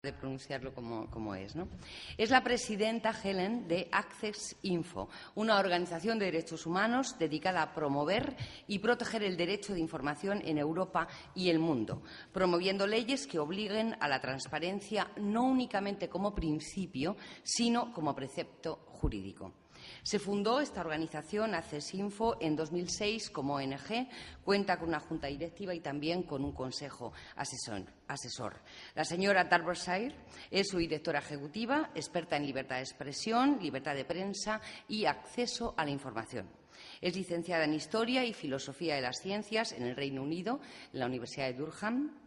de pronunciarlo como es, ¿no? Es la presidenta, Helen, de Access Info, una organización de derechos humanos dedicada a promover y proteger el derecho de información en Europa y el mundo, promoviendo leyes que obliguen a la transparencia no únicamente como principio, sino como precepto jurídico. Se fundó esta organización, Access Info, en 2006 como ONG, cuenta con una junta directiva y también con un consejo asesor. La señora Darbyshire es su directora ejecutiva, experta en libertad de expresión, libertad de prensa y acceso a la información. Es licenciada en Historia y Filosofía de las Ciencias en el Reino Unido, en la Universidad de Durham.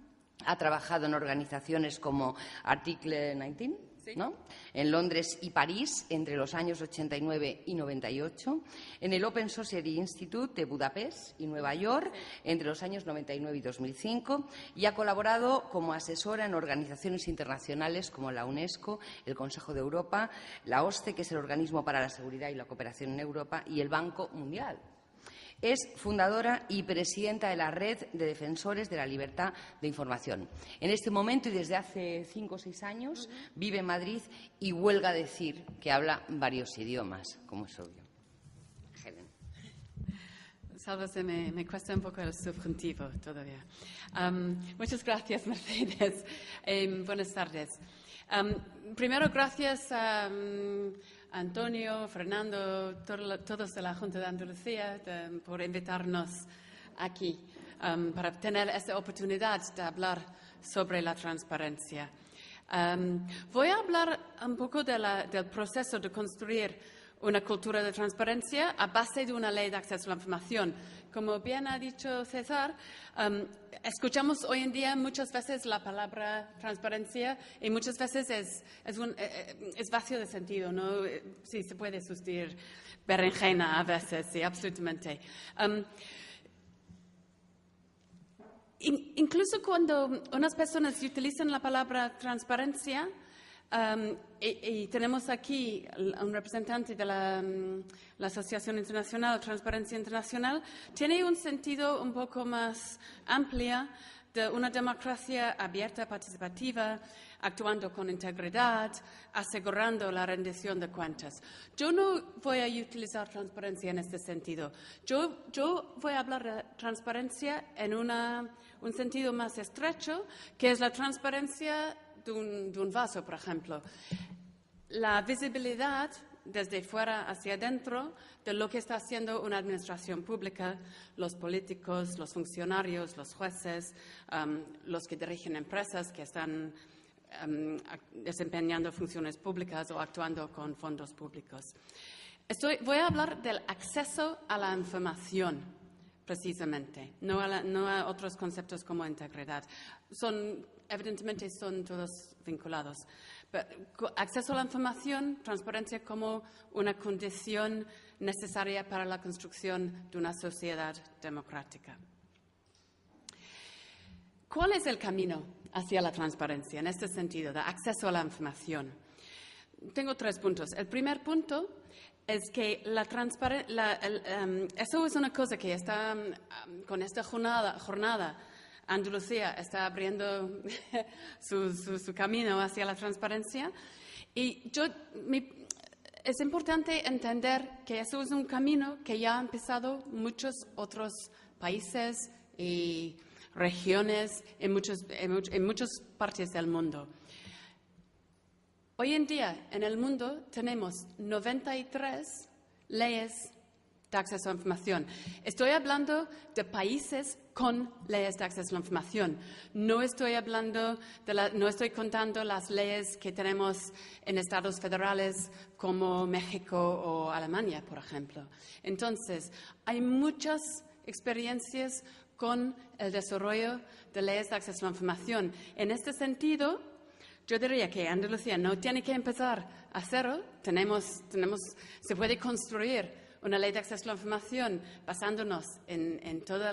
Ha trabajado en organizaciones como Article 19, ¿no?, en Londres y París entre los años 89 y 98, en el Open Society Institute de Budapest y Nueva York entre los años 99 y 2005 y ha colaborado como asesora en organizaciones internacionales como la UNESCO, el Consejo de Europa, la OSCE, que es el Organismo para la Seguridad y la Cooperación en Europa, y el Banco Mundial. Es fundadora y presidenta de la Red de Defensores de la Libertad de Información. En este momento y desde hace 5 o 6 años vive en Madrid y huelga decir que habla varios idiomas, como es obvio. Helen. Salve, me cuesta un poco el subjuntivo todavía. Muchas gracias, Mercedes. Buenas tardes. Primero, gracias a Antonio, Fernando, todos de la Junta de Andalucía por invitarnos aquí para tener esta oportunidad de hablar sobre la transparencia. Voy a hablar un poco del proceso de construir una cultura de transparencia a base de una ley de acceso a la información. Como bien ha dicho César, escuchamos hoy en día muchas veces la palabra transparencia y muchas veces es vacío de sentido, ¿no? Sí, se puede sustituir berenjena a veces, sí, absolutamente. Incluso cuando unas personas utilizan la palabra transparencia, y tenemos aquí un representante de la Asociación Internacional, Transparencia Internacional, tiene un sentido un poco más amplio de una democracia abierta, participativa, actuando con integridad, asegurando la rendición de cuentas. Yo no voy a utilizar transparencia en este sentido. Yo voy a hablar de transparencia en un sentido más estrecho, que es la transparencia de un vaso, por ejemplo. La visibilidad desde fuera hacia adentro de lo que está haciendo una administración pública, los políticos, los funcionarios, los jueces, los que dirigen empresas que están desempeñando funciones públicas o actuando con fondos públicos. Voy a hablar del acceso a la información, precisamente, no a otros conceptos como integridad. Evidentemente son todos vinculados. Pero acceso a la información, transparencia como una condición necesaria para la construcción de una sociedad democrática. ¿Cuál es el camino hacia la transparencia en este sentido, de acceso a la información? Tengo 3 puntos. El primer punto es que eso es una cosa que está con esta jornada Andalucía está abriendo su camino hacia la transparencia y es importante entender que eso es un camino que ya han empezado muchos otros países y regiones en muchas partes del mundo. Hoy en día en el mundo tenemos 93 leyes de acceso a la información. Estoy hablando de países con leyes de acceso a la información. No estoy contando las leyes que tenemos en estados federales como México o Alemania, por ejemplo. Entonces, hay muchas experiencias con el desarrollo de leyes de acceso a la información. En este sentido, yo diría que Andalucía no tiene que empezar a cero. Se puede construir una ley de acceso a la información basándonos en todas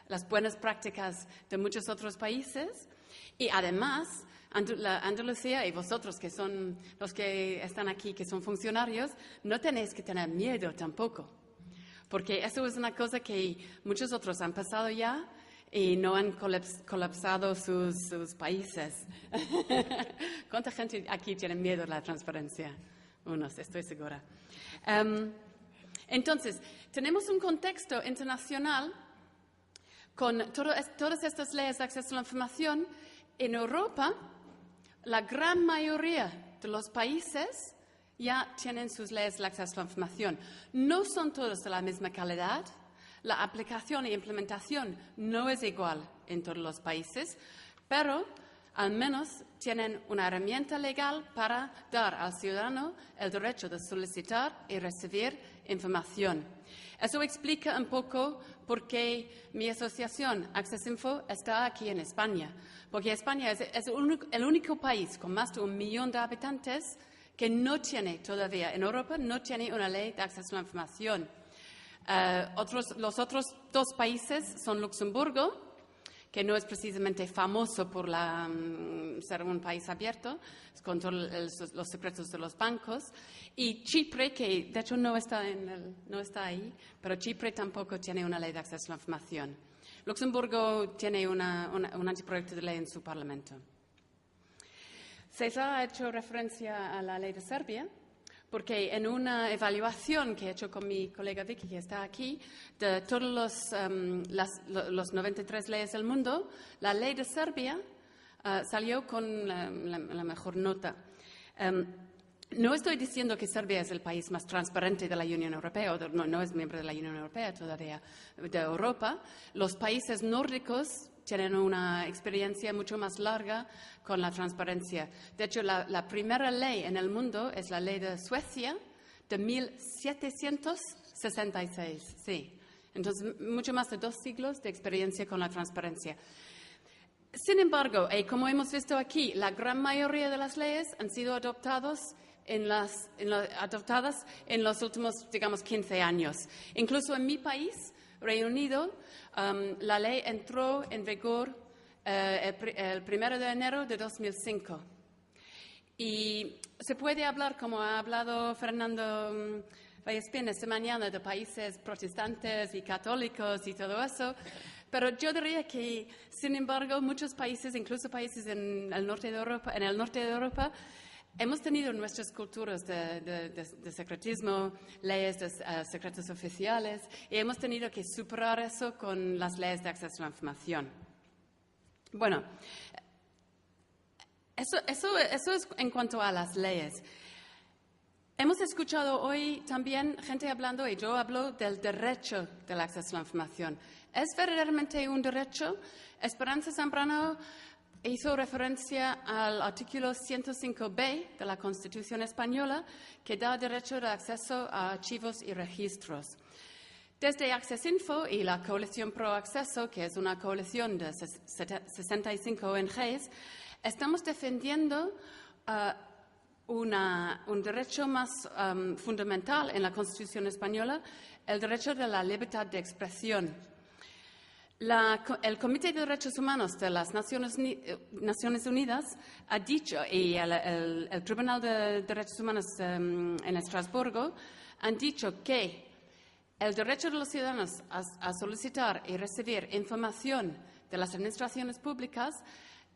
las buenas prácticas de muchos otros países. Y además, Andalucía y vosotros, que son los que están aquí, que son funcionarios, no tenéis que tener miedo tampoco. Porque eso es una cosa que muchos otros han pasado ya y no han colapsado sus países. ¿Cuánta gente aquí tiene miedo a la transparencia? Unos, estoy segura. Entonces, tenemos un contexto internacional con todas estas leyes de acceso a la información. En Europa, la gran mayoría de los países ya tienen sus leyes de acceso a la información. No son todas de la misma calidad. La aplicación e implementación no es igual en todos los países, pero al menos tienen una herramienta legal para dar al ciudadano el derecho de solicitar y recibir información. Eso explica un poco por qué mi asociación AccessInfo está aquí en España, porque España es el único país con más de 1 millón de habitantes que no tiene todavía, en Europa, no tiene una ley de acceso a la información. Los otros 2 países son Luxemburgo, que no es precisamente famoso por ser un país abierto, con todos los secretos de los bancos, y Chipre, que de hecho no está ahí, pero Chipre tampoco tiene una ley de acceso a la información. Luxemburgo tiene un anteproyecto de ley en su parlamento. César ha hecho referencia a la ley de Serbia, porque en una evaluación que he hecho con mi colega Vicky, que está aquí, de todos los 93 leyes del mundo, la ley de Serbia salió con la mejor nota. No estoy diciendo que Serbia es el país más transparente de la Unión Europea, o no es miembro de la Unión Europea todavía, de Europa. Los países nórdicos tienen una experiencia mucho más larga con la transparencia. De hecho, la primera ley en el mundo es la ley de Suecia de 1766. Sí. Entonces, mucho más de 2 siglos de experiencia con la transparencia. Sin embargo, como hemos visto aquí, la gran mayoría de las leyes han sido adoptadas en los últimos, digamos, 15 años. Incluso en mi país, Reino Unido, la ley entró en vigor el 1 de enero de 2005. Y se puede hablar, como ha hablado Fernando Vallespín esta mañana, de países protestantes y católicos y todo eso, pero yo diría que, sin embargo, muchos países, incluso países en el norte de Europa, hemos tenido nuestras culturas de secretismo, leyes de secretos oficiales, y hemos tenido que superar eso con las leyes de acceso a la información. Bueno, eso es en cuanto a las leyes. Hemos escuchado hoy también gente hablando, y yo hablo del derecho del acceso a la información. ¿Es verdaderamente un derecho? Esperanza Zambrano hizo referencia al artículo 105b de la Constitución Española, que da derecho de acceso a archivos y registros. Desde AccessInfo y la Coalición Pro Acceso, que es una coalición de 65 ONGs, estamos defendiendo un derecho más fundamental en la Constitución Española, el derecho de la libertad de expresión. El Comité de Derechos Humanos de las Naciones Unidas ha dicho, y el Tribunal de Derechos Humanos en Estrasburgo, han dicho que el derecho de los ciudadanos a solicitar y recibir información de las administraciones públicas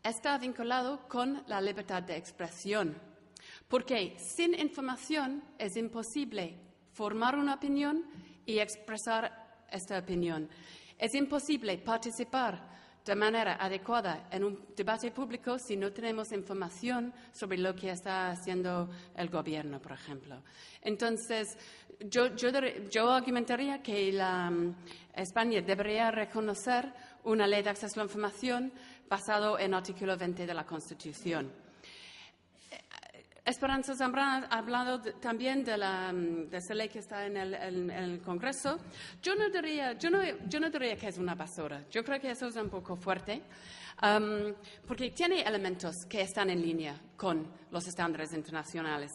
está vinculado con la libertad de expresión, porque sin información es imposible formar una opinión y expresar esta opinión. Es imposible participar de manera adecuada en un debate público si no tenemos información sobre lo que está haciendo el gobierno, por ejemplo. Entonces, yo argumentaría que España debería reconocer una ley de acceso a la información basado en el artículo 20 de la Constitución. Esperanza Zambrano ha hablado también de esa ley que está en el Congreso. Yo no diría que es una basura. Yo creo que eso es un poco fuerte, porque tiene elementos que están en línea con los estándares internacionales.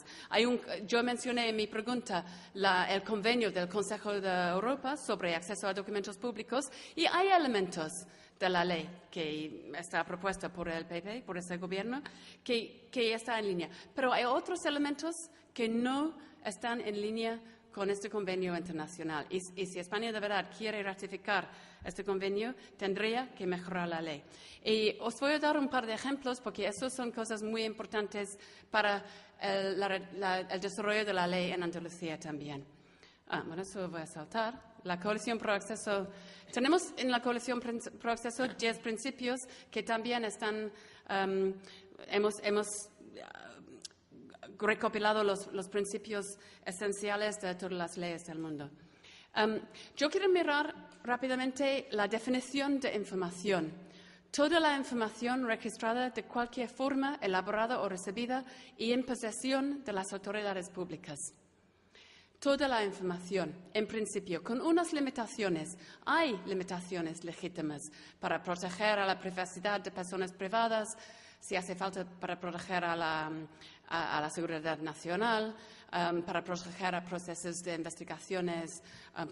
Yo mencioné en mi pregunta el convenio del Consejo de Europa sobre acceso a documentos públicos, y hay elementos de la ley que está propuesta por el PP, por ese gobierno, que está en línea. Pero hay otros elementos que no están en línea con este convenio internacional. Y si España de verdad quiere ratificar este convenio, tendría que mejorar la ley. Y os voy a dar un par de ejemplos, porque eso son cosas muy importantes para el desarrollo de la ley en Andalucía también. Bueno, eso voy a saltar. La Coalición Pro Acceso. Tenemos en la Coalición Pro Acceso 10 principios que también están. Hemos recopilado los principios esenciales de todas las leyes del mundo. Yo quiero mirar rápidamente la definición de información. Toda la información registrada de cualquier forma, elaborada o recibida y en posesión de las autoridades públicas. Toda la información, en principio, con unas limitaciones. Hay limitaciones legítimas para proteger a la privacidad de personas privadas, si hace falta para proteger a la seguridad nacional, para proteger a procesos de investigaciones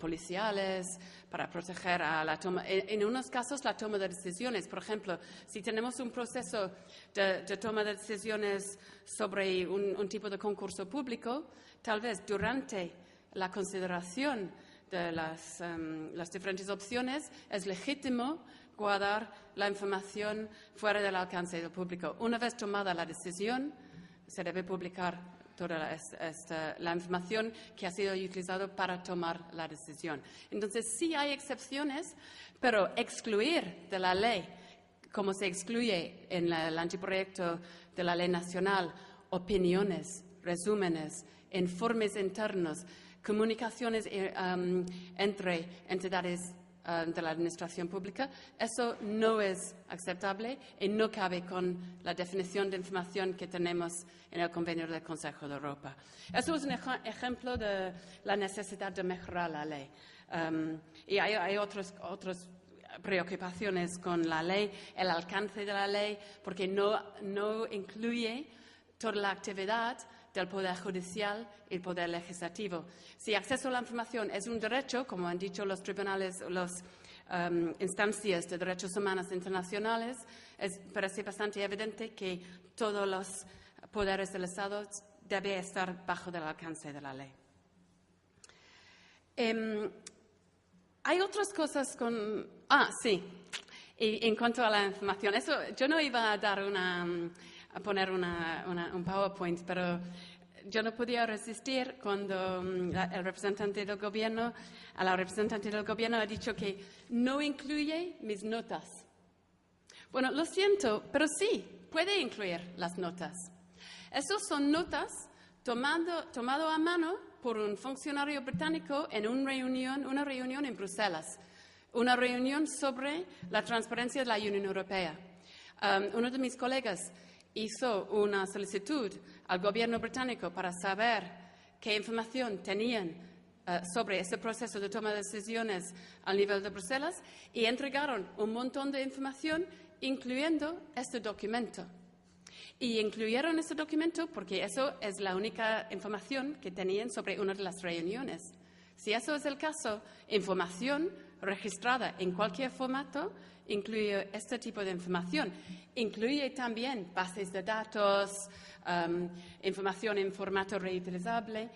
policiales, para proteger a la toma, en unos casos, la toma de decisiones. Por ejemplo, si tenemos un proceso de toma de decisiones sobre un tipo de concurso público, tal vez durante la consideración de las diferentes opciones es legítimo guardar la información fuera del alcance del público. Una vez tomada la decisión, se debe publicar toda la información que ha sido utilizada para tomar la decisión. Entonces, sí hay excepciones, pero excluir de la ley, como se excluye en el anteproyecto de la ley nacional, opiniones, resúmenes, informes internos, comunicaciones entre entidades de la administración pública, eso no es aceptable y no cabe con la definición de información que tenemos en el Convenio del Consejo de Europa. Eso es un ejemplo de la necesidad de mejorar la ley. Y hay otras preocupaciones con la ley, el alcance de la ley, porque no incluye toda la actividad del Poder Judicial y el Poder Legislativo. Si acceso a la información es un derecho, como han dicho los tribunales, las instancias de derechos humanos internacionales, parece bastante evidente que todos los poderes del Estado deben estar bajo el alcance de la ley. Hay otras cosas con... sí. Y en cuanto a la información, eso, yo no iba a dar a poner un PowerPoint, pero yo no podía resistir cuando la representante del gobierno ha dicho que no incluye mis notas. Bueno, lo siento, pero sí, puede incluir las notas. Esas son notas tomado a mano por un funcionario británico en una reunión en Bruselas, una reunión sobre la transparencia de la Unión Europea. Uno de mis colegas hizo una solicitud al gobierno británico para saber qué información tenían sobre ese proceso de toma de decisiones al nivel de Bruselas y entregaron un montón de información, incluyendo este documento. Y incluyeron este documento porque eso es la única información que tenían sobre una de las reuniones. Si eso es el caso, información registrada en cualquier formato incluye este tipo de información. Incluye también bases de datos, información en formato reutilizable,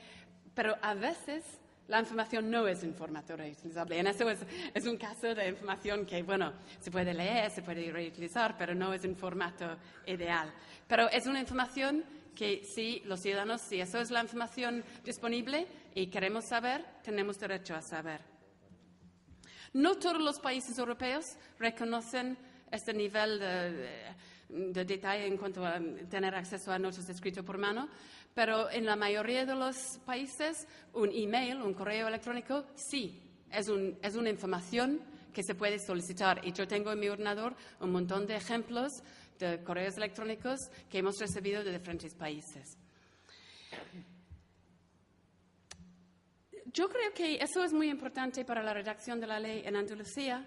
pero a veces la información no es en formato reutilizable. En eso es un caso de información que, bueno, se puede leer, se puede reutilizar, pero no es en formato ideal. Pero es una información que sí, los ciudadanos, si eso es la información disponible y queremos saber, tenemos derecho a saber. No todos los países europeos reconocen este nivel de detalle en cuanto a tener acceso a notas escritas por mano, pero en la mayoría de los países un email, un correo electrónico, sí, es una información que se puede solicitar. Y yo tengo en mi ordenador un montón de ejemplos de correos electrónicos que hemos recibido de diferentes países. Yo creo que eso es muy importante para la redacción de la ley en Andalucía,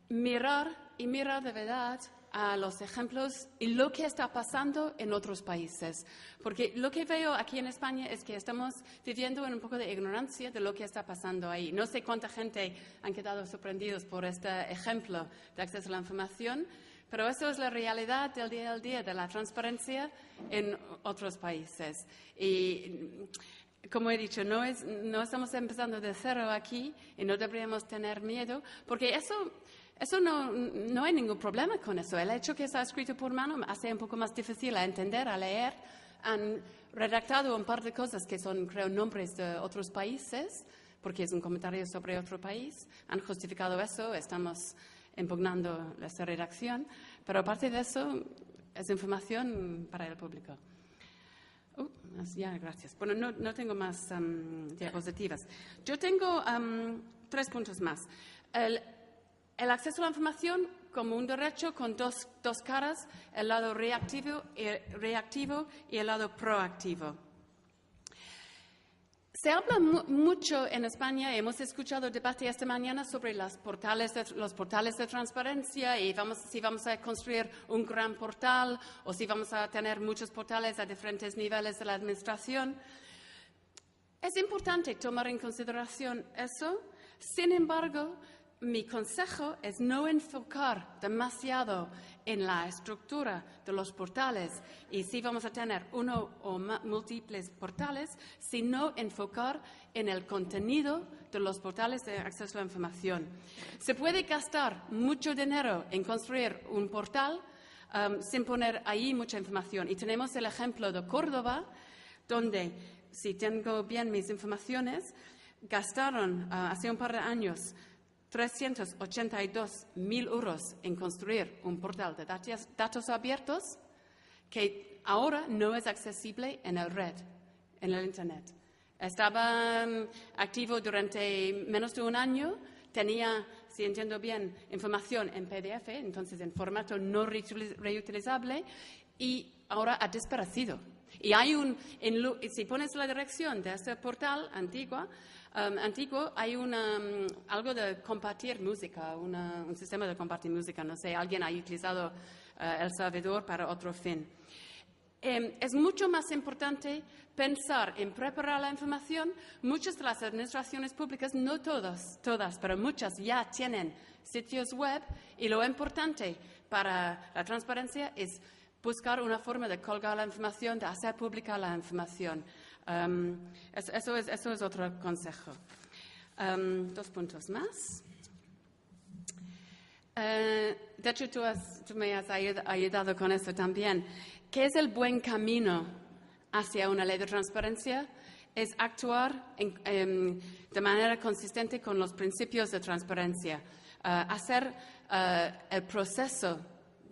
mirar de verdad a los ejemplos y lo que está pasando en otros países. Porque lo que veo aquí en España es que estamos viviendo en un poco de ignorancia de lo que está pasando ahí. No sé cuánta gente han quedado sorprendidos por este ejemplo de acceso a la información, pero eso es la realidad del día al día de la transparencia en otros países. Y como he dicho, no estamos empezando de cero aquí y no deberíamos tener miedo, porque eso no hay ningún problema con eso. El hecho que está escrito por mano hace un poco más difícil a entender, a leer. Han redactado un par de cosas que son, creo, nombres de otros países, porque es un comentario sobre otro país. Han justificado eso, estamos impugnando esa redacción, pero aparte de eso, es información para el público. Ya, gracias. Bueno, no tengo más diapositivas. Yo tengo 3 puntos más. El acceso a la información como un derecho con dos caras, el lado reactivo y el lado proactivo. Se habla mucho en España, hemos escuchado debate esta mañana sobre los portales de transparencia y si vamos a construir un gran portal o si vamos a tener muchos portales a diferentes niveles de la administración. Es importante tomar en consideración eso. Sin embargo, mi consejo es no enfocar demasiado en la estructura de los portales y si vamos a tener uno o múltiples portales, sino enfocar en el contenido de los portales de acceso a la información. Se puede gastar mucho dinero en construir un portal sin poner ahí mucha información. Y tenemos el ejemplo de Córdoba, donde, si tengo bien mis informaciones, gastaron hace un par de años 382.000 euros en construir un portal de datos abiertos que ahora no es accesible en el red, en el Internet. Estaba activo durante menos de un año, tenía, si entiendo bien, información en PDF, entonces en formato no reutilizable, y ahora ha desaparecido. Y hay si pones la dirección de este portal antiguo, hay algo de compartir música, un sistema de compartir música. No sé, alguien ha utilizado el servidor para otro fin. Es mucho más importante pensar en preparar la información. Muchas de las administraciones públicas, no todas, pero muchas ya tienen sitios web y lo importante para la transparencia es buscar una forma de colgar la información, de hacer pública la información. Eso es otro consejo. 2 puntos más. De hecho, tú me has ayudado con eso también. ¿Qué es el buen camino hacia una ley de transparencia? Es actuar de manera consistente con los principios de transparencia. Hacer el proceso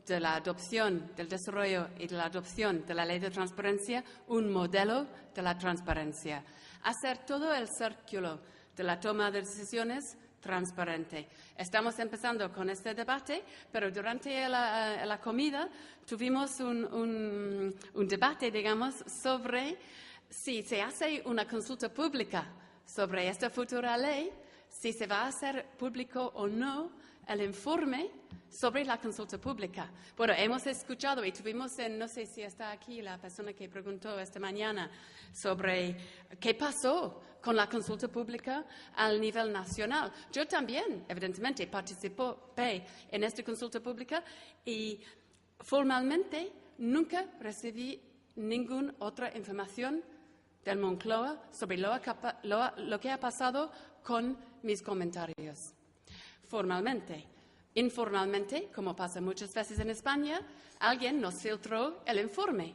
de la adopción, del desarrollo y de la adopción de la ley de transparencia un modelo de la transparencia. Hacer todo el círculo de la toma de decisiones transparente. Estamos empezando con este debate, pero durante la comida tuvimos un debate, digamos, sobre si se hace una consulta pública sobre esta futura ley, si se va a hacer público o no el informe sobre la consulta pública. Bueno, hemos escuchado y tuvimos, no sé si está aquí la persona que preguntó esta mañana sobre qué pasó con la consulta pública al nivel nacional. Yo también, evidentemente, participé en esta consulta pública y formalmente nunca recibí ninguna otra información del Moncloa sobre lo que ha pasado con mis comentarios. Formalmente. Informalmente, como pasa muchas veces en España, alguien nos filtró el informe.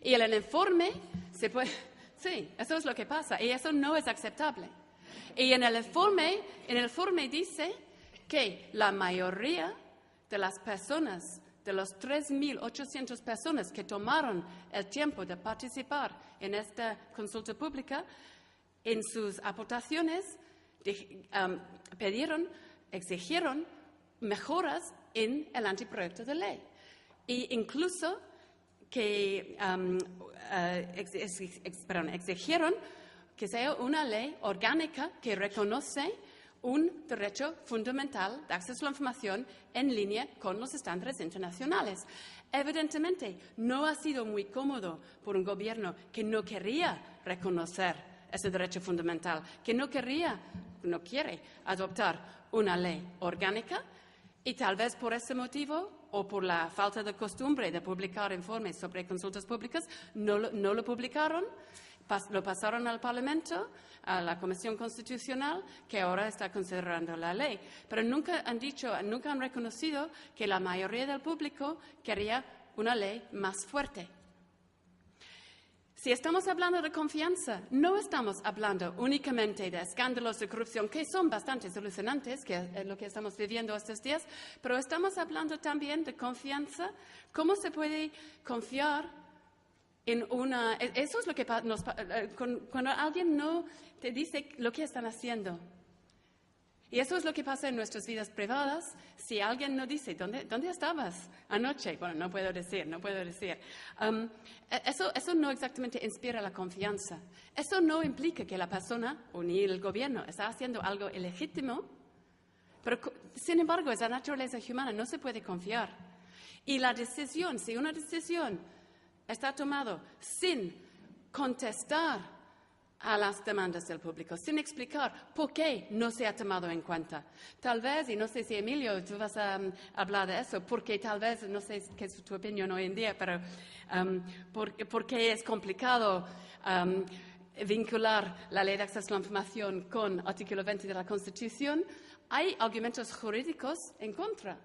Y en el informe se puede... Sí, eso es lo que pasa y eso no es aceptable. Y en el informe dice que la mayoría de las personas, de los 3.800 personas que tomaron el tiempo de participar en esta consulta pública, en sus aportaciones exigieron mejoras en el anteproyecto de ley. E incluso que exigieron que sea una ley orgánica que reconoce un derecho fundamental de acceso a la información en línea con los estándares internacionales. Evidentemente, no ha sido muy cómodo por un gobierno que no quería reconocer ese derecho fundamental, que no quiere adoptar una ley orgánica y tal vez por ese motivo o por la falta de costumbre de publicar informes sobre consultas públicas no lo publicaron, Lo pasaron al Parlamento, a la Comisión Constitucional, que ahora está considerando la ley. Pero nunca han reconocido que la mayoría del público quería una ley más fuerte. Si estamos hablando de confianza, no estamos hablando únicamente de escándalos de corrupción, que son bastante alucinantes, que es lo que estamos viviendo estos días, pero estamos hablando también de confianza. ¿Cómo se puede confiar en una... Eso es lo que cuando alguien no te dice lo que están haciendo. Y eso es lo que pasa en nuestras vidas privadas. Si alguien no dice, ¿dónde estabas anoche? Bueno, no puedo decir. Eso no exactamente inspira la confianza. Eso no implica que la persona, o ni el gobierno, está haciendo algo ilegítimo, pero sin embargo, es la naturaleza humana, no se puede confiar. Y la decisión, si una decisión está tomada sin contestar a las demandas del público, sin explicar por qué no se ha tomado en cuenta. Tal vez, y no sé si Emilio, tú vas a hablar de eso, porque tal vez, no sé qué es tu opinión hoy en día, pero porque es complicado vincular la ley de acceso a la información con artículo 20 de la Constitución, hay argumentos jurídicos en contra.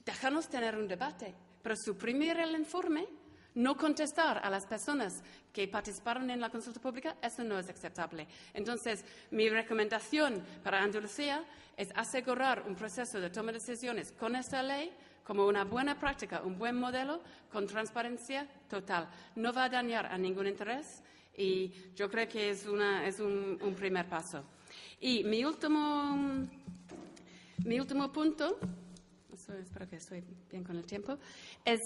Déjanos tener un debate, pero suprimir el informe, no contestar a las personas que participaron en la consulta pública, eso no es aceptable. Entonces, mi recomendación para Andalucía es asegurar un proceso de toma de decisiones con esta ley como una buena práctica, un buen modelo, con transparencia total. No va a dañar a ningún interés y yo creo que es un primer paso. Y mi último punto, espero que estoy bien con el tiempo, es...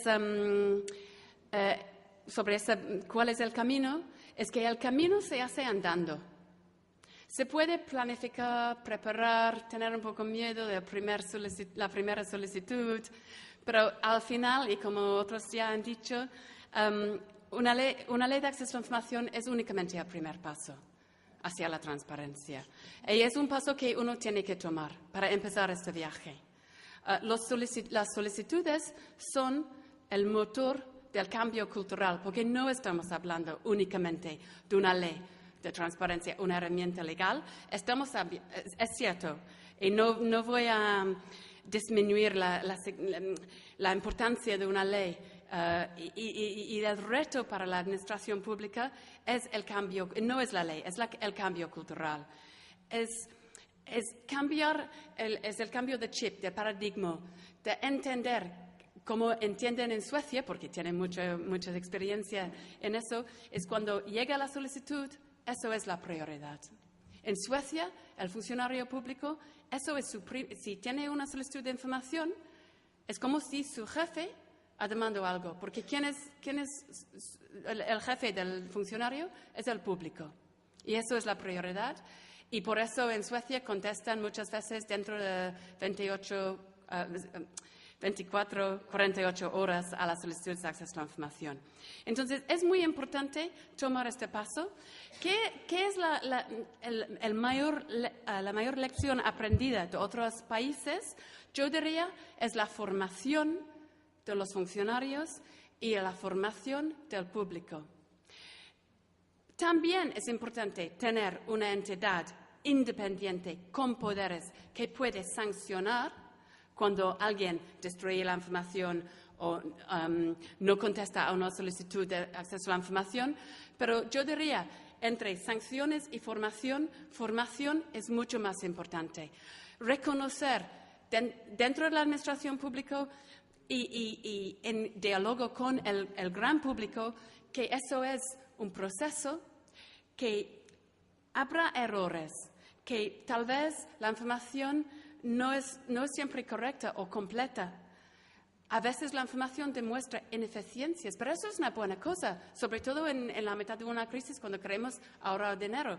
sobre cuál es el camino, es que el camino se hace andando. Se puede planificar, preparar, tener un poco miedo de la primera solicitud, pero al final, y como otros ya han dicho, una ley de acceso a la información es únicamente el primer paso hacia la transparencia. Y es un paso que uno tiene que tomar para empezar este viaje. Las solicitudes son el motor del cambio cultural, porque no estamos hablando únicamente de una ley de transparencia, una herramienta legal. Es cierto, y no voy a disminuir la importancia de una ley y el reto para la administración pública es el cambio, no es la ley, es el cambio cultural. Es el cambio de chip, de paradigma, de entender. Como entienden en Suecia, porque tienen mucha experiencia en eso, es cuando llega la solicitud, eso es la prioridad. En Suecia, el funcionario público, eso es si tiene una solicitud de información, es como si su jefe ha demandado algo, porque ¿quién es el jefe del funcionario? Es el público. Y eso es la prioridad. Y por eso en Suecia contestan muchas veces dentro de 24, 48 horas a la solicitud de acceso a la información. Entonces, es muy importante tomar este paso. ¿Qué es la mayor lección aprendida de otros países? Yo diría es la formación de los funcionarios y la formación del público. También es importante tener una entidad independiente con poderes que puede sancionar cuando alguien destruye la información o no contesta a una solicitud de acceso a la información. Pero yo diría, entre sanciones y formación es mucho más importante. Reconocer dentro de la administración pública y en diálogo con el gran público que eso es un proceso, que habrá errores, que tal vez la información no es siempre correcta o completa. A veces la información demuestra ineficiencias, pero eso es una buena cosa, sobre todo en la mitad de una crisis cuando queremos ahorrar dinero.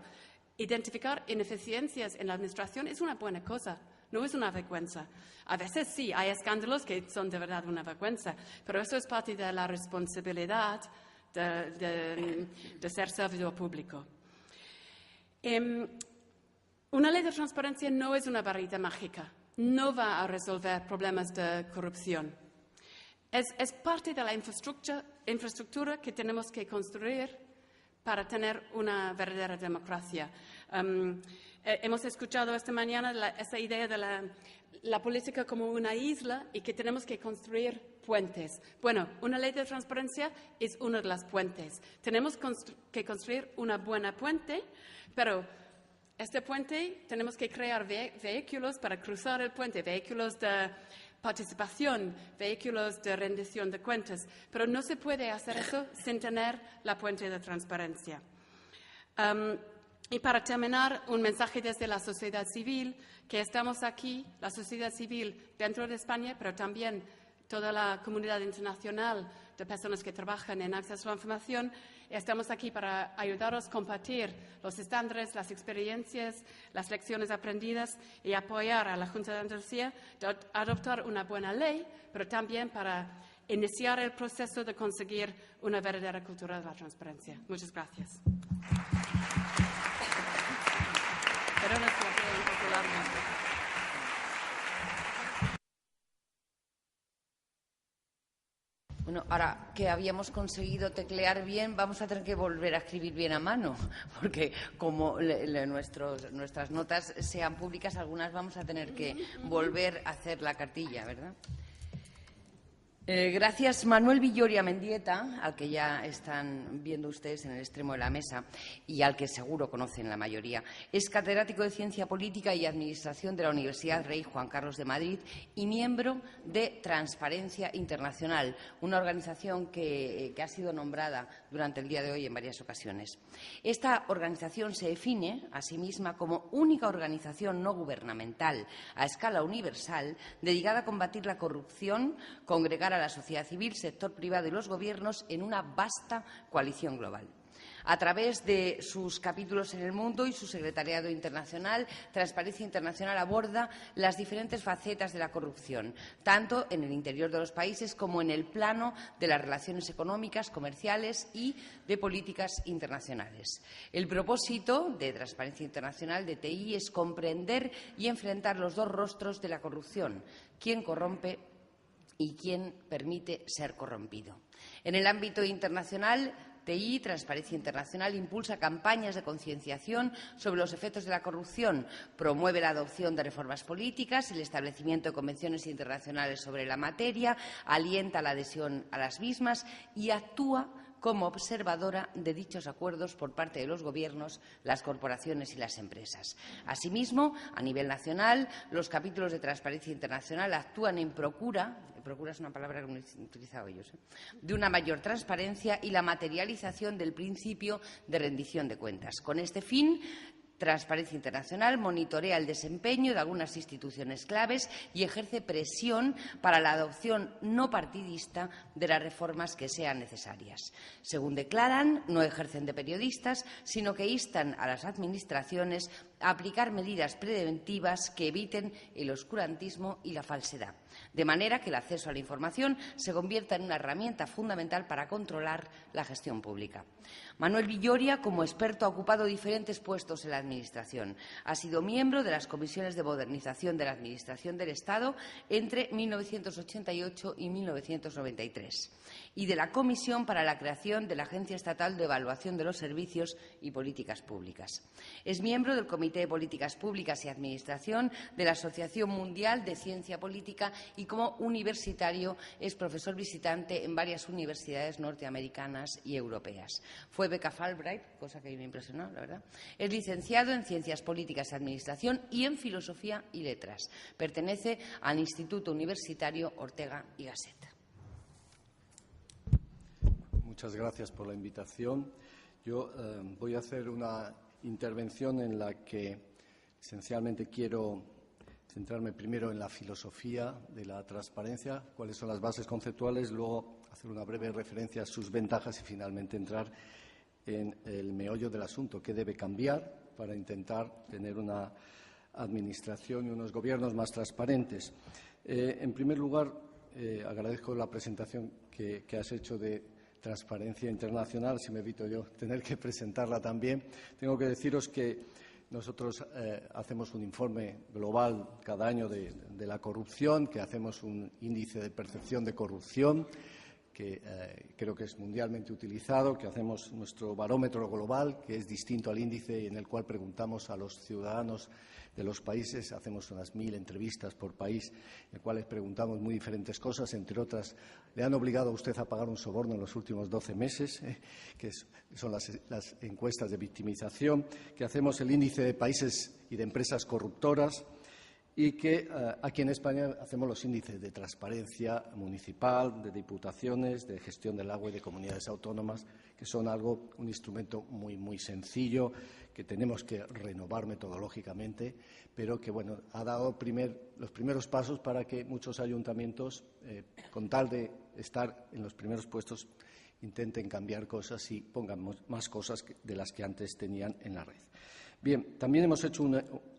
Identificar ineficiencias en la administración es una buena cosa, no es una vergüenza. A veces sí, hay escándalos que son de verdad una vergüenza, pero eso es parte de la responsabilidad de ser servidor público. Una ley de transparencia no es una varita mágica, no va a resolver problemas de corrupción. Es parte de la infraestructura que tenemos que construir para tener una verdadera democracia. Hemos escuchado esta mañana esa idea de la política como una isla y que tenemos que construir puentes. Bueno, una ley de transparencia es una de las puentes. Tenemos que construir una buena puente, pero este puente tenemos que crear vehículos para cruzar el puente, vehículos de participación, vehículos de rendición de cuentas, pero no se puede hacer eso sin tener la puente de transparencia. Y para terminar, un mensaje desde la sociedad civil, que estamos aquí, la sociedad civil dentro de España, pero también toda la comunidad internacional de personas que trabajan en acceso a la información. Estamos aquí para ayudaros a compartir los estándares, las experiencias, las lecciones aprendidas y apoyar a la Junta de Andalucía a adoptar una buena ley, pero también para iniciar el proceso de conseguir una verdadera cultura de la transparencia. Muchas gracias. Perdona, un poco largo. Bueno, ahora que habíamos conseguido teclear bien, vamos a tener que volver a escribir bien a mano, porque como nuestras notas sean públicas, algunas vamos a tener que volver a hacer la cartilla, ¿verdad? Gracias, Manuel Villoria Mendieta, al que ya están viendo ustedes en el extremo de la mesa y al que seguro conocen la mayoría. Es catedrático de Ciencia Política y Administración de la Universidad Rey Juan Carlos de Madrid y miembro de Transparencia Internacional, una organización que ha sido nombrada durante el día de hoy en varias ocasiones. Esta organización se define a sí misma como única organización no gubernamental a escala universal dedicada a combatir la corrupción, congregar a la sociedad civil, sector privado y los gobiernos en una vasta coalición global. A través de sus capítulos en el mundo y su secretariado internacional, Transparencia Internacional aborda las diferentes facetas de la corrupción, tanto en el interior de los países como en el plano de las relaciones económicas, comerciales y de políticas internacionales. El propósito de Transparencia Internacional de TI es comprender y enfrentar los dos rostros de la corrupción: quién corrompe y quién permite ser corrompido. En el ámbito internacional, TI, Transparencia Internacional, impulsa campañas de concienciación sobre los efectos de la corrupción, promueve la adopción de reformas políticas, el establecimiento de convenciones internacionales sobre la materia, alienta la adhesión a las mismas y actúa como observadora de dichos acuerdos por parte de los gobiernos, las corporaciones y las empresas. Asimismo, a nivel nacional, los capítulos de Transparencia Internacional actúan en procura es una palabra que han utilizado ellos, de una mayor transparencia y la materialización del principio de rendición de cuentas. Con este fin, Transparencia Internacional monitorea el desempeño de algunas instituciones claves y ejerce presión para la adopción no partidista de las reformas que sean necesarias. Según declaran, no ejercen de periodistas, sino que instan a las administraciones a aplicar medidas preventivas que eviten el oscurantismo y la falsedad, de manera que el acceso a la información se convierta en una herramienta fundamental para controlar la gestión pública. Manuel Villoria, como experto, ha ocupado diferentes puestos en la Administración. Ha sido miembro de las comisiones de modernización de la Administración del Estado entre 1988 y 1993 y de la Comisión para la creación de la Agencia Estatal de Evaluación de los Servicios y Políticas Públicas. Es miembro del Comité de Políticas Públicas y Administración de la Asociación Mundial de Ciencia Política y como universitario es profesor visitante en varias universidades norteamericanas y europeas. Fue beca Fulbright, cosa que me impresionó, la verdad. Es licenciado en Ciencias Políticas y Administración y en Filosofía y Letras. Pertenece al Instituto Universitario Ortega y Gasset. Muchas gracias por la invitación. Yo voy a hacer una intervención en la que esencialmente quiero centrarme primero en la filosofía de la transparencia, cuáles son las bases conceptuales, luego hacer una breve referencia a sus ventajas y finalmente entrar en el meollo del asunto, qué debe cambiar para intentar tener una administración y unos gobiernos más transparentes. En primer lugar, agradezco la presentación que has hecho de Transparencia Internacional, si me evito yo tener que presentarla también. Tengo que deciros que nosotros hacemos un informe global cada año de la corrupción, que hacemos un índice de percepción de corrupción, que creo que es mundialmente utilizado, que hacemos nuestro barómetro global, que es distinto al índice en el cual preguntamos a los ciudadanos de los países. Hacemos unas 1000 entrevistas por país, en las cuales preguntamos muy diferentes cosas, entre otras, ¿le han obligado a usted a pagar un soborno en los últimos 12 meses? Que son las encuestas de victimización, que hacemos el índice de países y de empresas corruptoras, y que aquí en España hacemos los índices de transparencia municipal, de diputaciones, de gestión del agua y de comunidades autónomas, que son un instrumento muy, muy sencillo, que tenemos que renovar metodológicamente, pero que, bueno, ha dado los primeros pasos para que muchos ayuntamientos, con tal de estar en los primeros puestos, intenten cambiar cosas y pongan más cosas de las que antes tenían en la red. Bien, también hemos hecho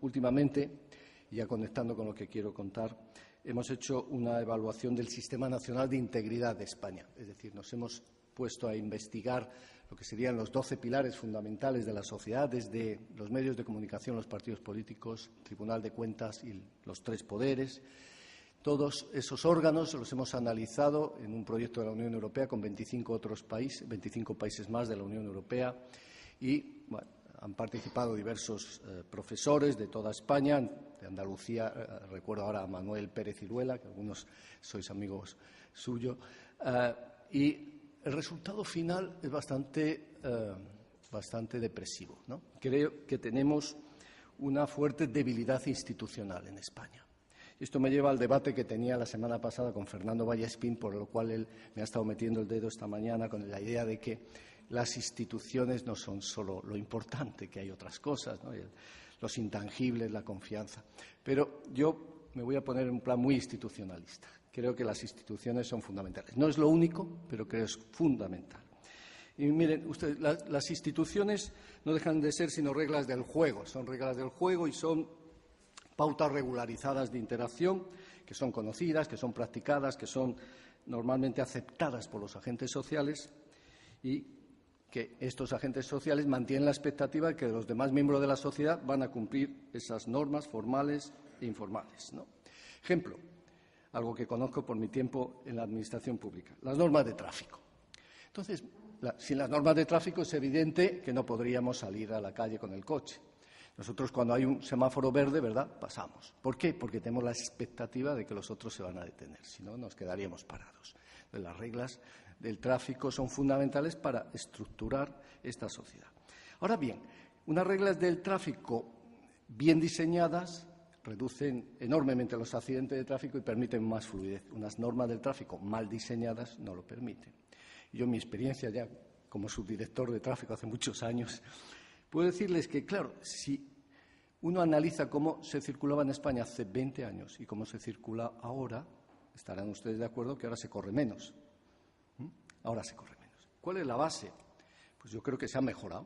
últimamente, ya conectando con lo que quiero contar, hemos hecho una evaluación del Sistema Nacional de Integridad de España. Es decir, nos hemos puesto a investigar lo que serían los 12 pilares fundamentales de la sociedad, desde los medios de comunicación, los partidos políticos, Tribunal de Cuentas y los 3 poderes. Todos esos órganos los hemos analizado en un proyecto de la Unión Europea con 25 países más de la Unión Europea y, bueno, han participado diversos profesores de toda España, de Andalucía. Recuerdo ahora a Manuel Pérez Ciruela, que algunos sois amigos suyos. Y el resultado final es bastante depresivo, ¿no? Creo que tenemos una fuerte debilidad institucional en España. Esto me lleva al debate que tenía la semana pasada con Fernando Vallespín, por lo cual él me ha estado metiendo el dedo esta mañana con la idea de que las instituciones no son solo lo importante, que hay otras cosas, ¿no? Los intangibles, la confianza. Pero yo me voy a poner en un plan muy institucionalista. Creo que las instituciones son fundamentales. No es lo único, pero creo que es fundamental. Y miren, ustedes, las instituciones no dejan de ser sino reglas del juego. Son reglas del juego y son pautas regularizadas de interacción que son conocidas, que son practicadas, que son normalmente aceptadas por los agentes sociales y que estos agentes sociales mantienen la expectativa de que los demás miembros de la sociedad van a cumplir esas normas formales e informales, ¿no? Ejemplo, algo que conozco por mi tiempo en la administración pública, las normas de tráfico. Entonces, sin las normas de tráfico es evidente que no podríamos salir a la calle con el coche. Nosotros, cuando hay un semáforo verde, ¿verdad?, pasamos. ¿Por qué? Porque tenemos la expectativa de que los otros se van a detener, si no, nos quedaríamos parados. Entonces, las reglas del tráfico son fundamentales para estructurar esta sociedad. Ahora bien, unas reglas del tráfico bien diseñadas reducen enormemente los accidentes de tráfico y permiten más fluidez. Unas normas del tráfico mal diseñadas no lo permiten. Yo, en mi experiencia ya como subdirector de tráfico hace muchos años, puedo decirles que, claro, si uno analiza cómo se circulaba en España hace 20 años y cómo se circula ahora, estarán ustedes de acuerdo que ahora se corre menos. Ahora se corre menos. ¿Cuál es la base? Pues yo creo que se han mejorado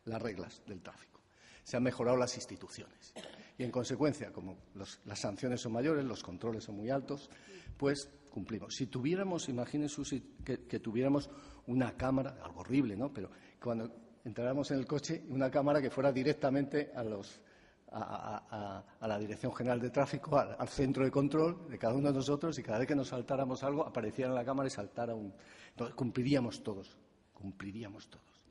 las reglas del tráfico, se han mejorado las instituciones y, en consecuencia, como las sanciones son mayores, los controles son muy altos, pues cumplimos. Si tuviéramos, imagínense que tuviéramos una cámara, algo horrible, ¿no?, pero cuando entráramos en el coche, una cámara que fuera directamente a la Dirección General de Tráfico, al centro de control de cada uno de nosotros, y cada vez que nos saltáramos algo, apareciera en la cámara y saltara Entonces, cumpliríamos todos.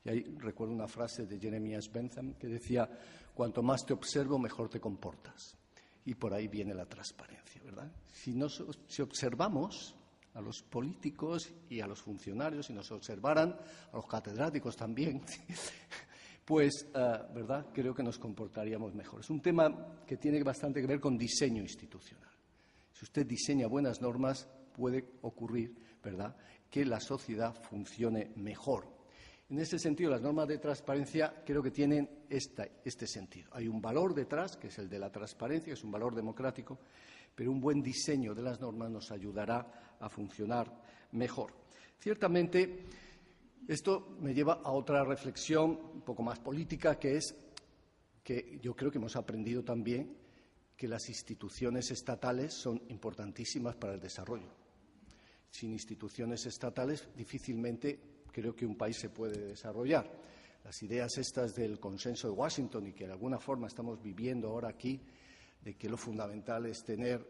Y ahí recuerdo una frase de Jeremias Bentham que decía: cuanto más te observo, mejor te comportas. Y por ahí viene la transparencia, ¿verdad? Si observamos a los políticos y a los funcionarios, si nos observaran a los catedráticos también, pues, ¿verdad?, creo que nos comportaríamos mejor. Es un tema que tiene bastante que ver con diseño institucional. Si usted diseña buenas normas, puede ocurrir, ¿verdad?, que la sociedad funcione mejor. En ese sentido, las normas de transparencia creo que tienen este sentido. Hay un valor detrás, que es el de la transparencia, que es un valor democrático, pero un buen diseño de las normas nos ayudará a funcionar mejor. Ciertamente, esto me lleva a otra reflexión un poco más política, que es que yo creo que hemos aprendido también que las instituciones estatales son importantísimas para el desarrollo. Sin instituciones estatales, difícilmente creo que un país se puede desarrollar. Las ideas estas del consenso de Washington y que de alguna forma estamos viviendo ahora aquí, de que lo fundamental es tener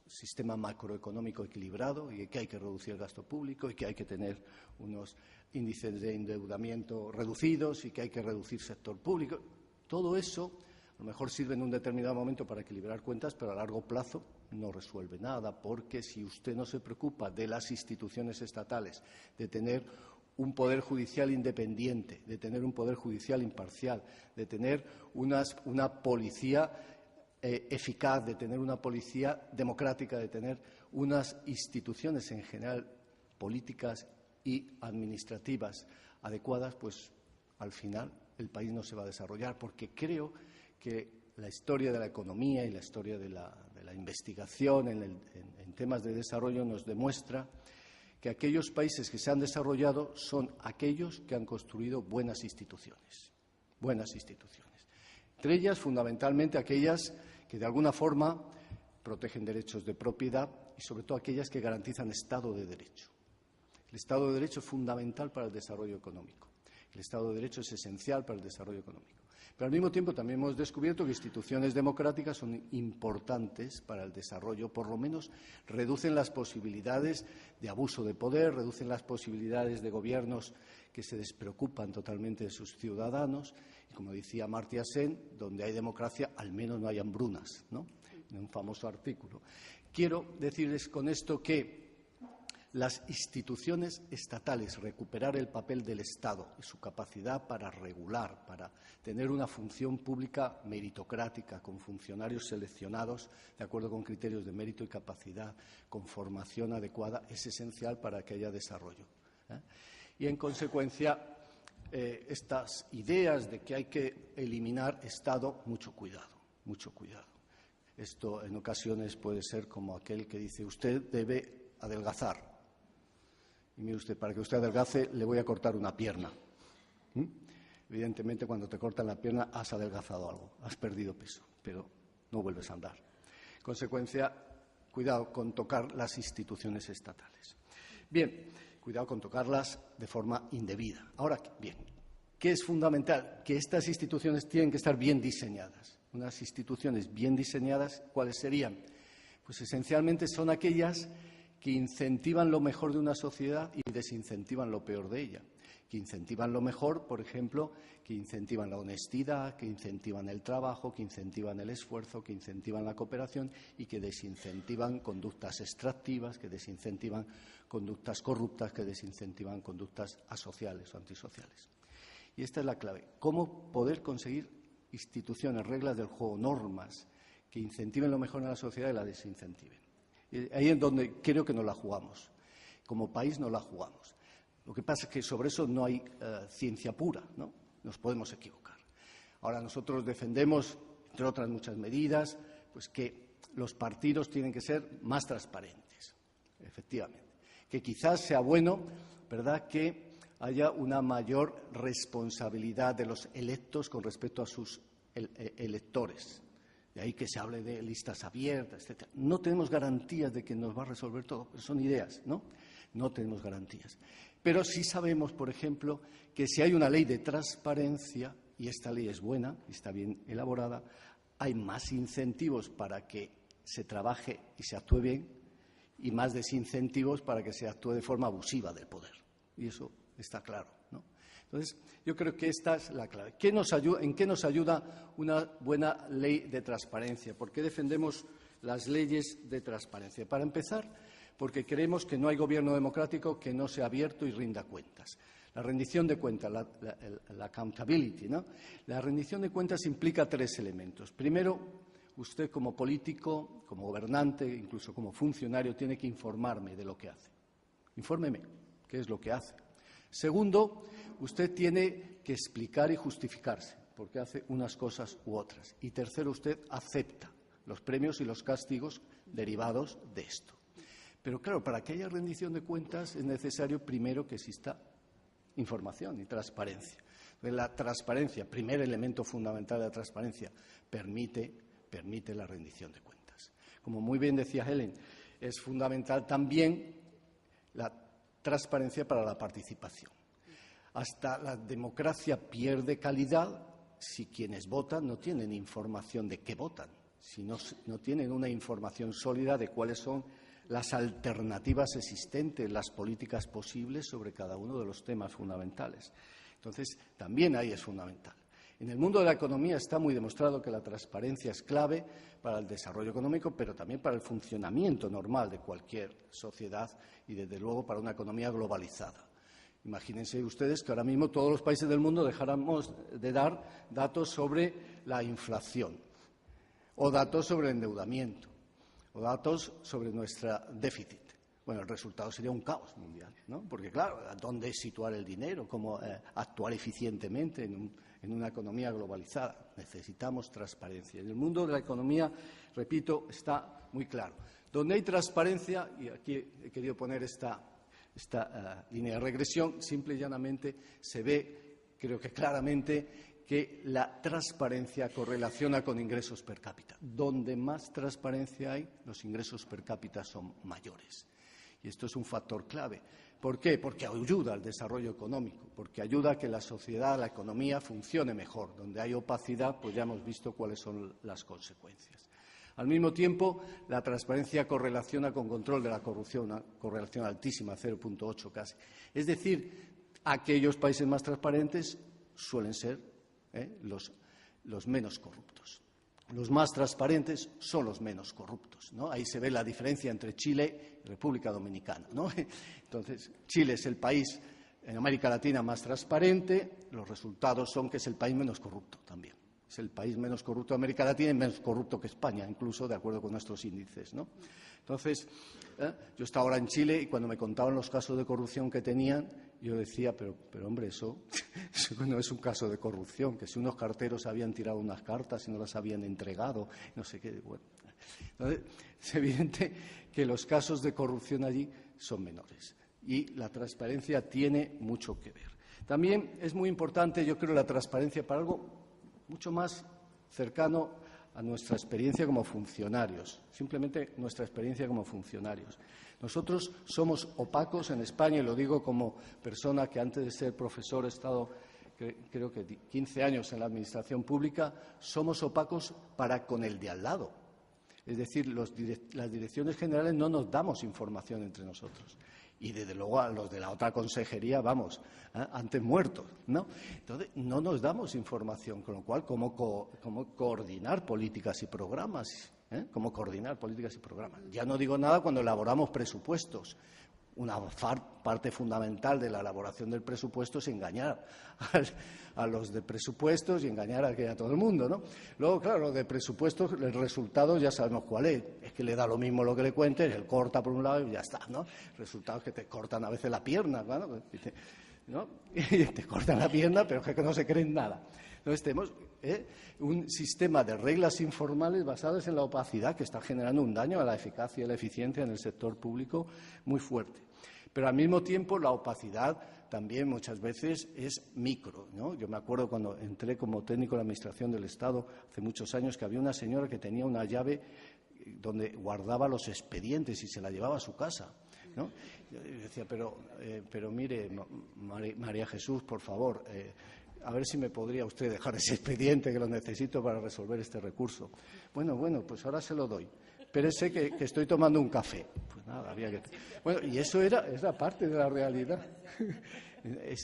sistema macroeconómico equilibrado y que hay que reducir el gasto público y que hay que tener unos índices de endeudamiento reducidos y que hay que reducir sector público. Todo eso a lo mejor sirve en un determinado momento para equilibrar cuentas, pero a largo plazo no resuelve nada, porque si usted no se preocupa de las instituciones estatales, de tener un poder judicial independiente, de tener un poder judicial imparcial, de tener una policía eficaz, de tener una policía democrática, de tener unas instituciones en general políticas y administrativas adecuadas, pues al final el país no se va a desarrollar, porque creo que la historia de la economía y la historia de la investigación en temas de desarrollo nos demuestra que aquellos países que se han desarrollado son aquellos que han construido buenas instituciones. Entre ellas, fundamentalmente, aquellas que de alguna forma protegen derechos de propiedad y, sobre todo, aquellas que garantizan Estado de Derecho. El Estado de Derecho es fundamental para el desarrollo económico. El Estado de Derecho es esencial para el desarrollo económico. Pero al mismo tiempo también hemos descubierto que instituciones democráticas son importantes para el desarrollo, por lo menos reducen las posibilidades de abuso de poder, reducen las posibilidades de gobiernos que se despreocupan totalmente de sus ciudadanos. Y como decía Amartya Sen, donde hay democracia al menos no hay hambrunas, ¿no? En un famoso artículo. Quiero decirles con esto que las instituciones estatales, recuperar el papel del Estado y su capacidad para regular, para tener una función pública meritocrática, con funcionarios seleccionados de acuerdo con criterios de mérito y capacidad, con formación adecuada, es esencial para que haya desarrollo. Y, en consecuencia, estas ideas de que hay que eliminar Estado, mucho cuidado, mucho cuidado. Esto, en ocasiones, puede ser como aquel que dice: usted debe adelgazar. Y mire usted, para que usted adelgace le voy a cortar una pierna. Evidentemente, cuando te cortan la pierna has adelgazado algo, has perdido peso, pero no vuelves a andar. En consecuencia, cuidado con tocar las instituciones estatales. Bien, cuidado con tocarlas de forma indebida. Ahora bien, ¿qué es fundamental? Que estas instituciones tienen que estar bien diseñadas. Unas instituciones bien diseñadas, ¿cuáles serían? Pues esencialmente son aquellas que incentivan lo mejor de una sociedad y desincentivan lo peor de ella. Que incentivan lo mejor, por ejemplo, que incentivan la honestidad, que incentivan el trabajo, que incentivan el esfuerzo, que incentivan la cooperación y que desincentivan conductas extractivas, que desincentivan conductas corruptas, que desincentivan conductas asociales o antisociales. Y esta es la clave. ¿Cómo poder conseguir instituciones, reglas del juego, normas que incentiven lo mejor en la sociedad y la desincentiven? Ahí es donde creo que nos la jugamos. Como país nos la jugamos. Lo que pasa es que sobre eso no hay ciencia pura, ¿no? Nos podemos equivocar. Ahora, nosotros defendemos, entre otras muchas medidas, pues que los partidos tienen que ser más transparentes, efectivamente. Que quizás sea bueno, ¿verdad?, que haya una mayor responsabilidad de los electos con respecto a sus electores. De ahí que se hable de listas abiertas, etc. No tenemos garantías de que nos va a resolver todo, pero son ideas, ¿no? No tenemos garantías. Pero sí sabemos, por ejemplo, que si hay una ley de transparencia, y esta ley es buena, está bien elaborada, hay más incentivos para que se trabaje y se actúe bien y más desincentivos para que se actúe de forma abusiva del poder. Y eso está claro, ¿no? Entonces, yo creo que esta es la clave. ¿En qué nos ayuda una buena ley de transparencia? ¿Por qué defendemos las leyes de transparencia? Para empezar, porque creemos que no hay gobierno democrático que no sea abierto y rinda cuentas. La rendición de cuentas, la accountability, ¿no? La rendición de cuentas implica tres elementos. Primero, usted como político, como gobernante, incluso como funcionario, tiene que informarme de lo que hace. Infórmeme qué es lo que hace. Segundo, usted tiene que explicar y justificarse por qué hace unas cosas u otras. Y tercero, usted acepta los premios y los castigos derivados de esto. Pero claro, para que haya rendición de cuentas es necesario primero que exista información y transparencia. La transparencia, primer elemento fundamental de la transparencia, permite la rendición de cuentas. Como muy bien decía Helen, es fundamental también la transparencia para la participación. Hasta la democracia pierde calidad si quienes votan no tienen información de qué votan. si no tienen una información sólida de cuáles son las alternativas existentes, las políticas posibles sobre cada uno de los temas fundamentales. Entonces, también ahí es fundamental. En el mundo de la economía está muy demostrado que la transparencia es clave para el desarrollo económico, pero también para el funcionamiento normal de cualquier sociedad y, desde luego, para una economía globalizada. Imagínense ustedes que ahora mismo todos los países del mundo dejáramos de dar datos sobre la inflación, o datos sobre el endeudamiento, o datos sobre nuestro déficit. Bueno, el resultado sería un caos mundial, ¿no? Porque, claro, ¿dónde situar el dinero? ¿Cómo actuar eficientemente en una economía globalizada? Necesitamos transparencia. En el mundo de la economía, repito, está muy claro. Donde hay transparencia, y aquí he querido poner esta línea de regresión, simple y llanamente se ve, creo que claramente, que la transparencia correlaciona con ingresos per cápita. Donde más transparencia hay, los ingresos per cápita son mayores. Y esto es un factor clave. ¿Por qué? Porque ayuda al desarrollo económico, porque ayuda a que la sociedad, la economía funcione mejor. Donde hay opacidad, pues ya hemos visto cuáles son las consecuencias. Al mismo tiempo, la transparencia correlaciona con control de la corrupción, una correlación altísima, 0,8 casi. Es decir, aquellos países más transparentes suelen ser los menos corruptos. Los más transparentes son los menos corruptos, ¿no? Ahí se ve la diferencia entre Chile y República Dominicana, ¿no? Entonces, Chile es el país en América Latina más transparente, los resultados son que es el país menos corrupto también. Es el país menos corrupto de América Latina y menos corrupto que España, incluso de acuerdo con nuestros índices, ¿no? Entonces, yo estaba ahora en Chile y cuando me contaban los casos de corrupción que tenían, yo decía, pero hombre, eso no es un caso de corrupción, que si unos carteros habían tirado unas cartas y no las habían entregado, no sé qué. Bueno, entonces, es evidente que los casos de corrupción allí son menores y la transparencia tiene mucho que ver. También es muy importante, yo creo, la transparencia para algo mucho más cercano a nuestra experiencia como funcionarios, simplemente nuestra experiencia como funcionarios. Nosotros somos opacos en España, y lo digo como persona que antes de ser profesor he estado, creo que 15 años en la administración pública, somos opacos para con el de al lado. Es decir, las direcciones generales no nos damos información entre nosotros. Y desde luego a los de la otra consejería, vamos, antes muertos, ¿no? Entonces, no nos damos información, con lo cual, ¿cómo coordinar políticas y programas? ¿Cómo coordinar políticas y programas? Ya no digo nada cuando elaboramos presupuestos. Una parte fundamental de la elaboración del presupuesto es engañar a los de presupuestos y engañar a todo el mundo, ¿no? Luego, claro, los de presupuestos, el resultado ya sabemos cuál es. Es que le da lo mismo lo que le cuentes, él corta por un lado y ya está, ¿no? El resultado es que te cortan a veces la pierna, ¿no? Y te cortan la pierna, pero es que no se creen nada. Entonces tenemos un sistema de reglas informales basadas en la opacidad que está generando un daño a la eficacia y la eficiencia en el sector público muy fuerte. Pero al mismo tiempo la opacidad también muchas veces es micro, ¿no? Yo me acuerdo cuando entré como técnico de la Administración del Estado hace muchos años que había una señora que tenía una llave donde guardaba los expedientes y se la llevaba a su casa, ¿no? Yo decía, pero mire, María Jesús, por favor, a ver si me podría usted dejar ese expediente que lo necesito para resolver este recurso. Bueno, pues ahora se lo doy. Espérese que estoy tomando un café. Pues nada, había que... Bueno, y eso era parte de la realidad.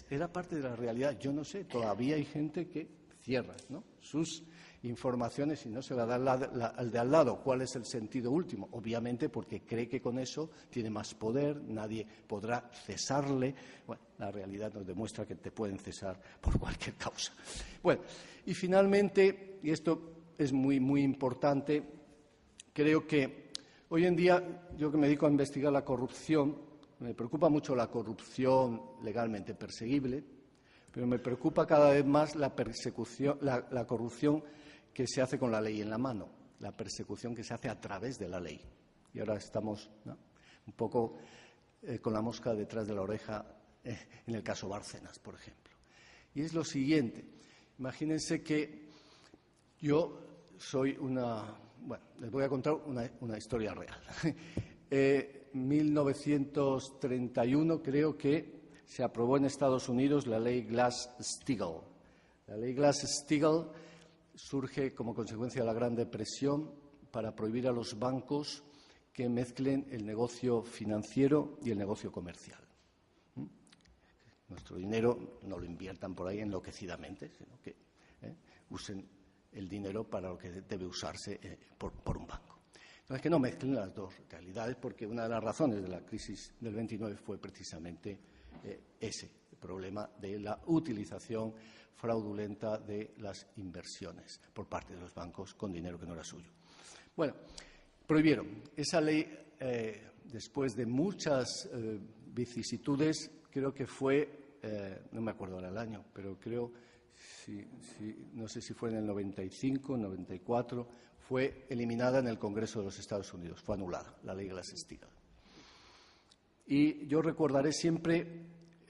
Era parte de la realidad. Yo no sé, todavía hay gente que cierra, ¿no?, sus informaciones y no se la da al de al lado. ¿Cuál es el sentido último? Obviamente porque cree que con eso tiene más poder, nadie podrá cesarle. Bueno, la realidad nos demuestra que te pueden cesar por cualquier causa. Bueno, y finalmente, y esto es muy, muy importante, creo que hoy en día, yo que me dedico a investigar la corrupción, me preocupa mucho la corrupción legalmente perseguible, pero me preocupa cada vez más la persecución, la corrupción que se hace con la ley en la mano, la persecución que se hace a través de la ley. Y ahora estamos, ¿no?, un poco con la mosca detrás de la oreja en el caso Bárcenas, por ejemplo. Y es lo siguiente. Imagínense que yo soy les voy a contar una historia real. 1931 creo que se aprobó en Estados Unidos la ley Glass-Steagall. La ley Glass-Steagall surge como consecuencia de la Gran Depresión para prohibir a los bancos que mezclen el negocio financiero y el negocio comercial. Nuestro dinero no lo inviertan por ahí enloquecidamente, sino que usen el dinero para lo que debe usarse por un banco. Entonces, que no mezclen las dos realidades, porque una de las razones de la crisis del 29 fue precisamente ese problema de la utilización fraudulenta de las inversiones por parte de los bancos con dinero que no era suyo. Bueno, prohibieron. Esa ley, después de muchas vicisitudes, creo que fue, no me acuerdo ahora el año, pero creo, no sé si fue en el 95, 94, fue eliminada en el Congreso de los Estados Unidos, fue anulada, la ley Glass-Steagall. Y yo recordaré siempre,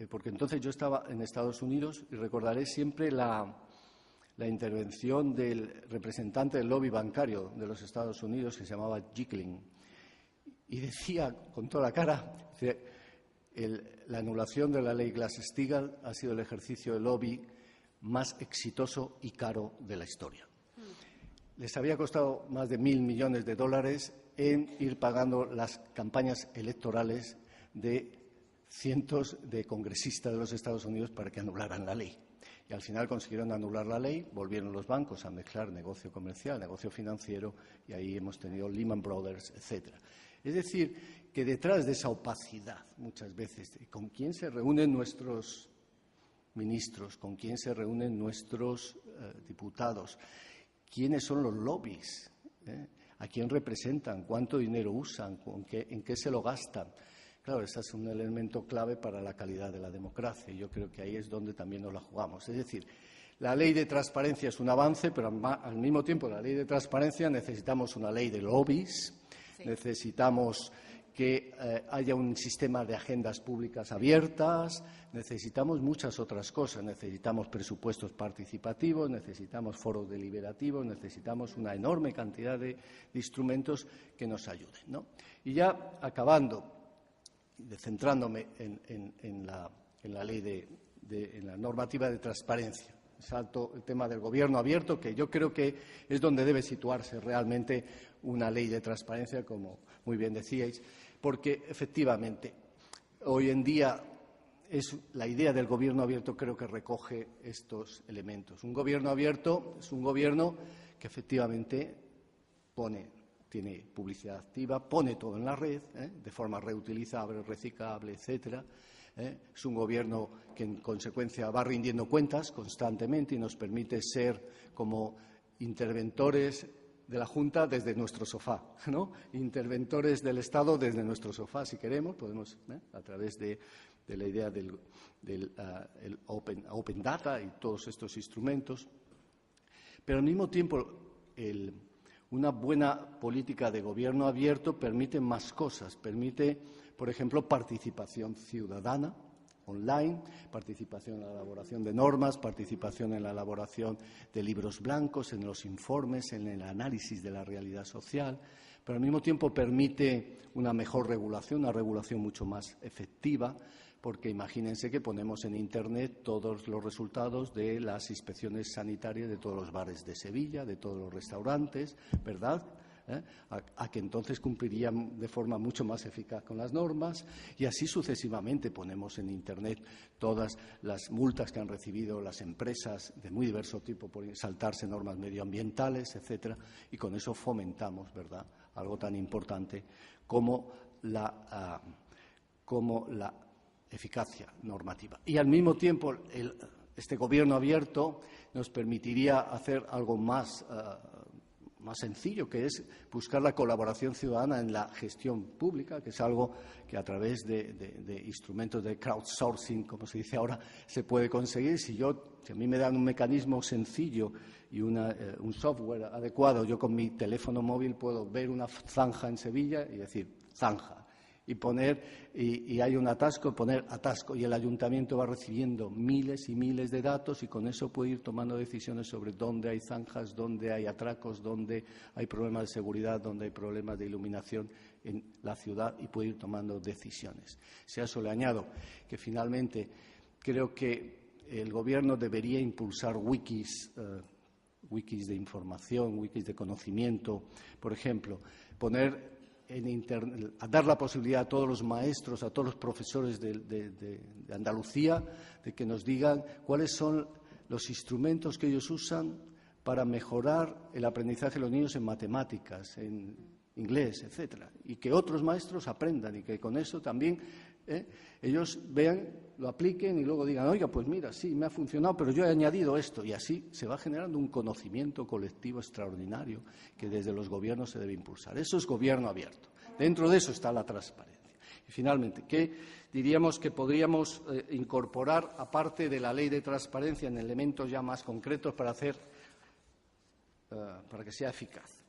porque entonces yo estaba en Estados Unidos, y recordaré siempre la intervención del representante del lobby bancario de los Estados Unidos, que se llamaba Jickling, y decía con toda la cara, la anulación de la ley Glass-Steagall ha sido el ejercicio de lobby más exitoso y caro de la historia. Les había costado más de $1.000 millones en ir pagando las campañas electorales de cientos de congresistas de los Estados Unidos para que anularan la ley. Y al final consiguieron anular la ley, volvieron los bancos a mezclar negocio comercial, negocio financiero, y ahí hemos tenido Lehman Brothers, etcétera. Es decir, que detrás de esa opacidad, muchas veces, ¿con quién se reúnen nuestros ministros? ¿Con quién se reúnen nuestros diputados? ¿Quiénes son los lobbies? ¿A quién representan? ¿Cuánto dinero usan? ¿En qué se lo gastan? Claro, ese es un elemento clave para la calidad de la democracia y yo creo que ahí es donde también nos la jugamos. Es decir, la ley de transparencia es un avance, pero al mismo tiempo de la ley de transparencia necesitamos una ley de lobbies, sí. Necesitamos que haya un sistema de agendas públicas abiertas, necesitamos muchas otras cosas, necesitamos presupuestos participativos, necesitamos foros deliberativos, necesitamos una enorme cantidad de instrumentos que nos ayuden, ¿no? Y ya acabando, centrándome en la ley en la normativa de transparencia. Salto el tema del gobierno abierto, que yo creo que es donde debe situarse realmente una ley de transparencia, como muy bien decíais, porque efectivamente hoy en día la idea del gobierno abierto creo que recoge estos elementos. Un gobierno abierto es un gobierno que efectivamente tiene publicidad activa, pone todo en la red, de forma reutilizable, reciclable, etcétera. Es un gobierno que, en consecuencia, va rindiendo cuentas constantemente y nos permite ser como interventores de la Junta desde nuestro sofá, ¿no? Interventores del Estado desde nuestro sofá, si queremos, podemos, a través de la idea del open data y todos estos instrumentos. Pero al mismo tiempo, una buena política de gobierno abierto permite más cosas. Permite, por ejemplo, participación ciudadana online, participación en la elaboración de normas, participación en la elaboración de libros blancos, en los informes, en el análisis de la realidad social, pero al mismo tiempo permite una mejor regulación, una regulación mucho más efectiva, porque imagínense que ponemos en Internet todos los resultados de las inspecciones sanitarias de todos los bares de Sevilla, de todos los restaurantes, ¿verdad? A que entonces cumplirían de forma mucho más eficaz con las normas y así sucesivamente ponemos en Internet todas las multas que han recibido las empresas de muy diverso tipo por saltarse normas medioambientales, etcétera, y con eso fomentamos, ¿verdad?, algo tan importante como la eficacia normativa. Y al mismo tiempo este gobierno abierto nos permitiría hacer algo más sencillo, que es buscar la colaboración ciudadana en la gestión pública, que es algo que a través de instrumentos de crowdsourcing, como se dice ahora, se puede conseguir. Si a mí me dan un mecanismo sencillo y un software adecuado, yo con mi teléfono móvil puedo ver una zanja en Sevilla y decir zanja. Y hay un atasco, poner atasco, y el ayuntamiento va recibiendo miles y miles de datos y con eso puede ir tomando decisiones sobre dónde hay zanjas, dónde hay atracos, dónde hay problemas de seguridad, dónde hay problemas de iluminación en la ciudad y puede ir tomando decisiones. Si a eso le añado que finalmente creo que el Gobierno debería impulsar wikis wikis de información, wikis de conocimiento, por ejemplo, poner en Internet, dar la posibilidad a todos los maestros, a todos los profesores de Andalucía, de que nos digan cuáles son los instrumentos que ellos usan para mejorar el aprendizaje de los niños en matemáticas, en inglés, etcétera, y que otros maestros aprendan y que con eso también ellos vean, lo apliquen y luego digan, oiga, pues mira, sí, me ha funcionado, pero yo he añadido esto, y así se va generando un conocimiento colectivo extraordinario que desde los gobiernos se debe impulsar. Eso es gobierno abierto. Dentro de eso está la transparencia. Y finalmente, ¿qué diríamos que podríamos incorporar, aparte de la ley de transparencia, en elementos ya más concretos para que sea eficaz?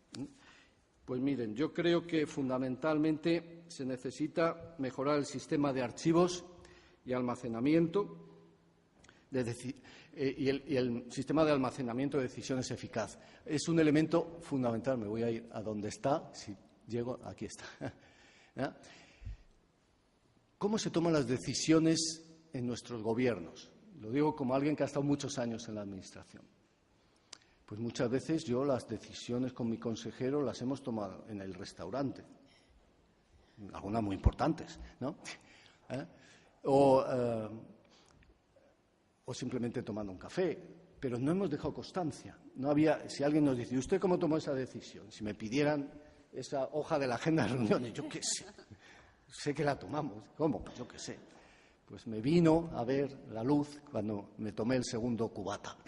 Pues miren, yo creo que fundamentalmente se necesita mejorar el sistema de archivos y almacenamiento y el sistema de almacenamiento de decisiones eficaz. Es un elemento fundamental. Me voy a ir a donde está. Si llego, aquí está. ¿Ya? ¿Cómo se toman las decisiones en nuestros gobiernos? Lo digo como alguien que ha estado muchos años en la Administración. Pues muchas veces yo las decisiones con mi consejero las hemos tomado en el restaurante, algunas muy importantes, ¿no? O simplemente tomando un café, pero no hemos dejado constancia. No había, si alguien nos dice, ¿usted cómo tomó esa decisión? Si me pidieran esa hoja de la agenda de reuniones, yo qué sé que la tomamos. ¿Cómo? Pues yo qué sé. Pues me vino a ver la luz cuando me tomé el segundo cubata.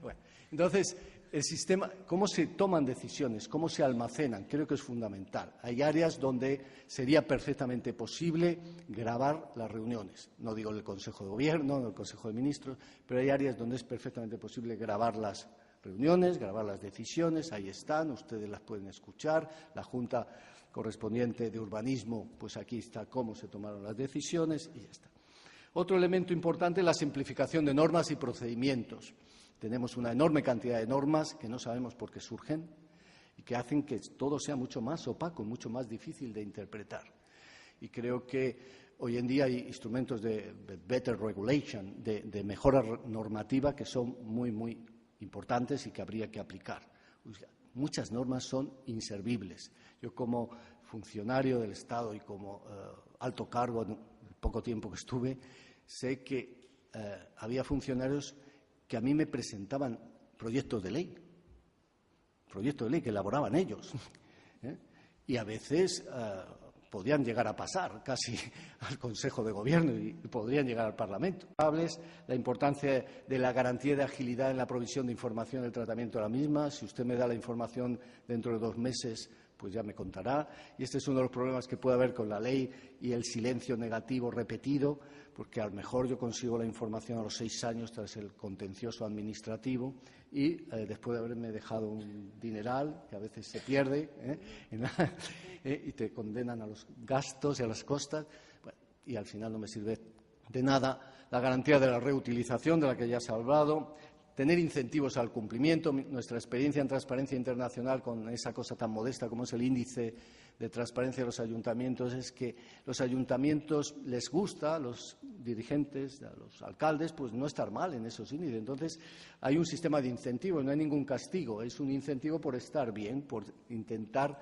Bueno, entonces, el sistema, cómo se toman decisiones, cómo se almacenan, creo que es fundamental. Hay áreas donde sería perfectamente posible grabar las reuniones. No digo el Consejo de Gobierno, no el Consejo de Ministros, pero hay áreas donde es perfectamente posible grabar las reuniones, grabar las decisiones. Ahí están, ustedes las pueden escuchar. La Junta correspondiente de Urbanismo, pues aquí está cómo se tomaron las decisiones y ya está. Otro elemento importante es la simplificación de normas y procedimientos. Tenemos una enorme cantidad de normas que no sabemos por qué surgen y que hacen que todo sea mucho más opaco, mucho más difícil de interpretar. Y creo que hoy en día hay instrumentos de better regulation, de mejora normativa, que son muy, muy importantes y que habría que aplicar. Muchas normas son inservibles. Yo, como funcionario del Estado y como alto cargo en el poco tiempo que estuve, sé que había funcionarios que a mí me presentaban proyectos de ley que elaboraban ellos, y a veces podían llegar a pasar casi al Consejo de Gobierno y podrían llegar al Parlamento. La importancia de la garantía de agilidad en la provisión de información y el tratamiento de la misma. Si usted me da la información dentro de 2 meses, pues ya me contará. Y este es uno de los problemas que puede haber con la ley y el silencio negativo repetido, porque a lo mejor yo consigo la información a los 6 años tras el contencioso administrativo y después de haberme dejado un dineral, que a veces se pierde, y te condenan a los gastos y a las costas, bueno, y al final no me sirve de nada. La garantía de la reutilización, de la que ya se ha hablado. Tener incentivos al cumplimiento. Nuestra experiencia en transparencia internacional, con esa cosa tan modesta como es el índice de transparencia de los ayuntamientos, es que los ayuntamientos les gusta, a los dirigentes, a los alcaldes, pues no estar mal en esos índices. Entonces, hay un sistema de incentivos, no hay ningún castigo, es un incentivo por estar bien, por intentar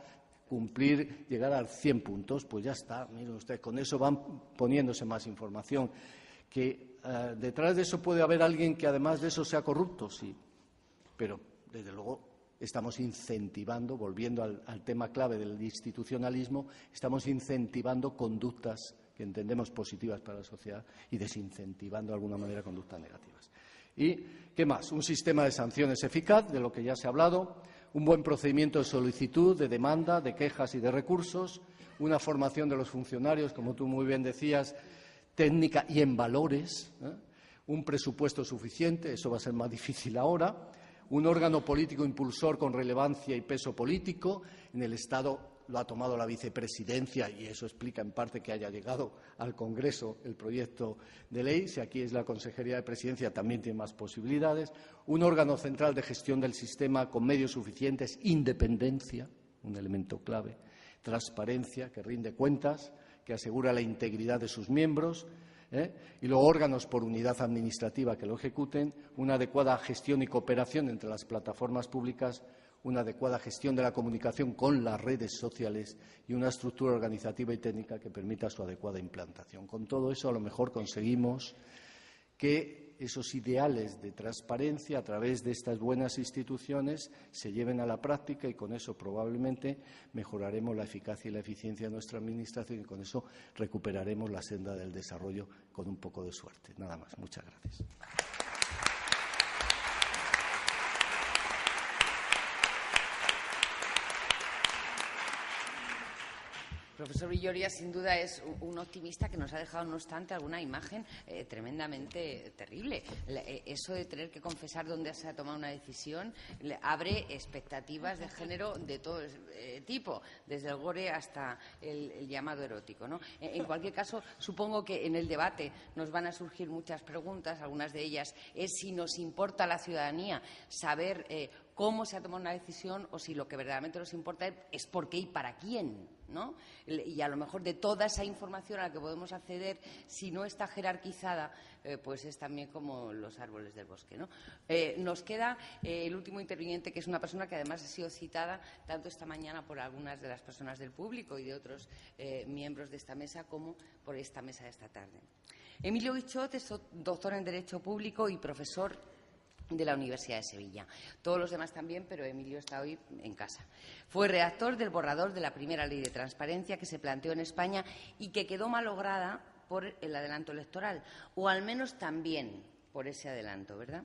cumplir, llegar a 100 puntos, pues ya está. Miren ustedes, con eso van poniéndose más información. Que detrás de eso puede haber alguien que además de eso sea corrupto, sí, pero desde luego estamos incentivando, volviendo al tema clave del institucionalismo, estamos incentivando conductas que entendemos positivas para la sociedad y desincentivando de alguna manera conductas negativas. ¿Y qué más? Un sistema de sanciones eficaz, de lo que ya se ha hablado, un buen procedimiento de solicitud, de demanda, de quejas y de recursos, una formación de los funcionarios, como tú muy bien decías, técnica y en valores, un presupuesto suficiente, eso va a ser más difícil ahora, un órgano político impulsor con relevancia y peso político. En el Estado lo ha tomado la vicepresidencia y eso explica en parte que haya llegado al Congreso el proyecto de ley. Si aquí es la Consejería de Presidencia, también tiene más posibilidades. Un órgano central de gestión del sistema con medios suficientes, independencia, un elemento clave, transparencia, que rinde cuentas, que asegura la integridad de sus miembros, y luego órganos por unidad administrativa que lo ejecuten, una adecuada gestión y cooperación entre las plataformas públicas, una adecuada gestión de la comunicación con las redes sociales y una estructura organizativa y técnica que permita su adecuada implantación. Con todo eso, a lo mejor conseguimos que esos ideales de transparencia a través de estas buenas instituciones se lleven a la práctica y con eso probablemente mejoraremos la eficacia y la eficiencia de nuestra Administración y con eso recuperaremos la senda del desarrollo con un poco de suerte. Nada más. Muchas gracias. Profesor Villoria, sin duda es un optimista que nos ha dejado, no obstante, alguna imagen tremendamente terrible. Eso de tener que confesar dónde se ha tomado una decisión abre expectativas de género de todo tipo, desde el gore hasta el llamado erótico, ¿no? En cualquier caso, supongo que en el debate nos van a surgir muchas preguntas. Algunas de ellas es si nos importa a la ciudadanía saber cómo se ha tomado una decisión o si lo que verdaderamente nos importa es por qué y para quién, ¿no? Y a lo mejor de toda esa información a la que podemos acceder, si no está jerarquizada, pues es también como los árboles del bosque, ¿no? Nos queda el último interviniente, que es una persona que además ha sido citada tanto esta mañana por algunas de las personas del público y de otros miembros de esta mesa como por esta mesa de esta tarde. Emilio Guichot es doctor en Derecho Público y profesor de la Universidad de Sevilla. Todos los demás también, pero Emilio está hoy en casa. Fue redactor del borrador de la primera ley de transparencia que se planteó en España y que quedó malograda por el adelanto electoral, o al menos también por ese adelanto, ¿verdad?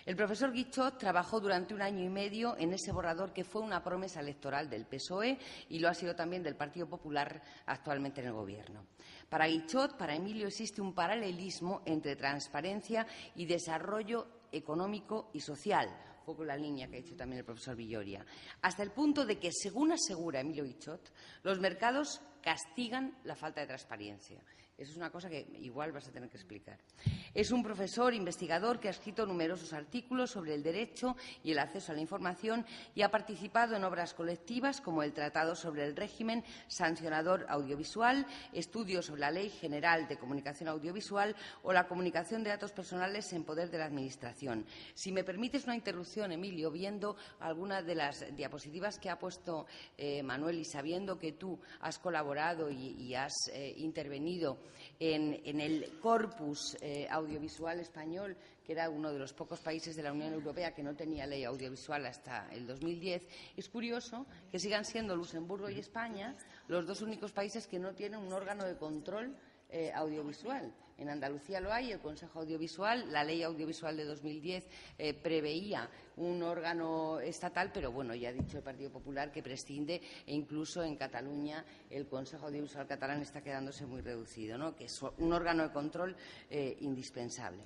El profesor Guichot trabajó durante 1 año y medio en ese borrador que fue una promesa electoral del PSOE y lo ha sido también del Partido Popular actualmente en el Gobierno. Para Guichot, para Emilio, existe un paralelismo entre transparencia y desarrollo económico y social, un poco la línea que ha dicho también el profesor Villoria, hasta el punto de que, según asegura Emilio Guichot, los mercados castigan la falta de transparencia. Eso es una cosa que igual vas a tener que explicar. Es un profesor investigador que ha escrito numerosos artículos sobre el derecho y el acceso a la información y ha participado en obras colectivas como el Tratado sobre el régimen sancionador audiovisual, estudios sobre la Ley General de Comunicación Audiovisual o la comunicación de datos personales en poder de la Administración. Si me permites una interrupción, Emilio, viendo algunas de las diapositivas que ha puesto Manuel y sabiendo que tú has colaborado y has intervenido en el corpus audiovisual español, que era uno de los pocos países de la Unión Europea que no tenía ley audiovisual hasta el 2010, es curioso que sigan siendo Luxemburgo y España los dos únicos países que no tienen un órgano de control audiovisual. En Andalucía lo hay, el Consejo Audiovisual. La Ley Audiovisual de 2010 preveía un órgano estatal, pero bueno, ya ha dicho el Partido Popular que prescinde e incluso en Cataluña el Consejo Audiovisual catalán está quedándose muy reducido, ¿no? Que es un órgano de control indispensable.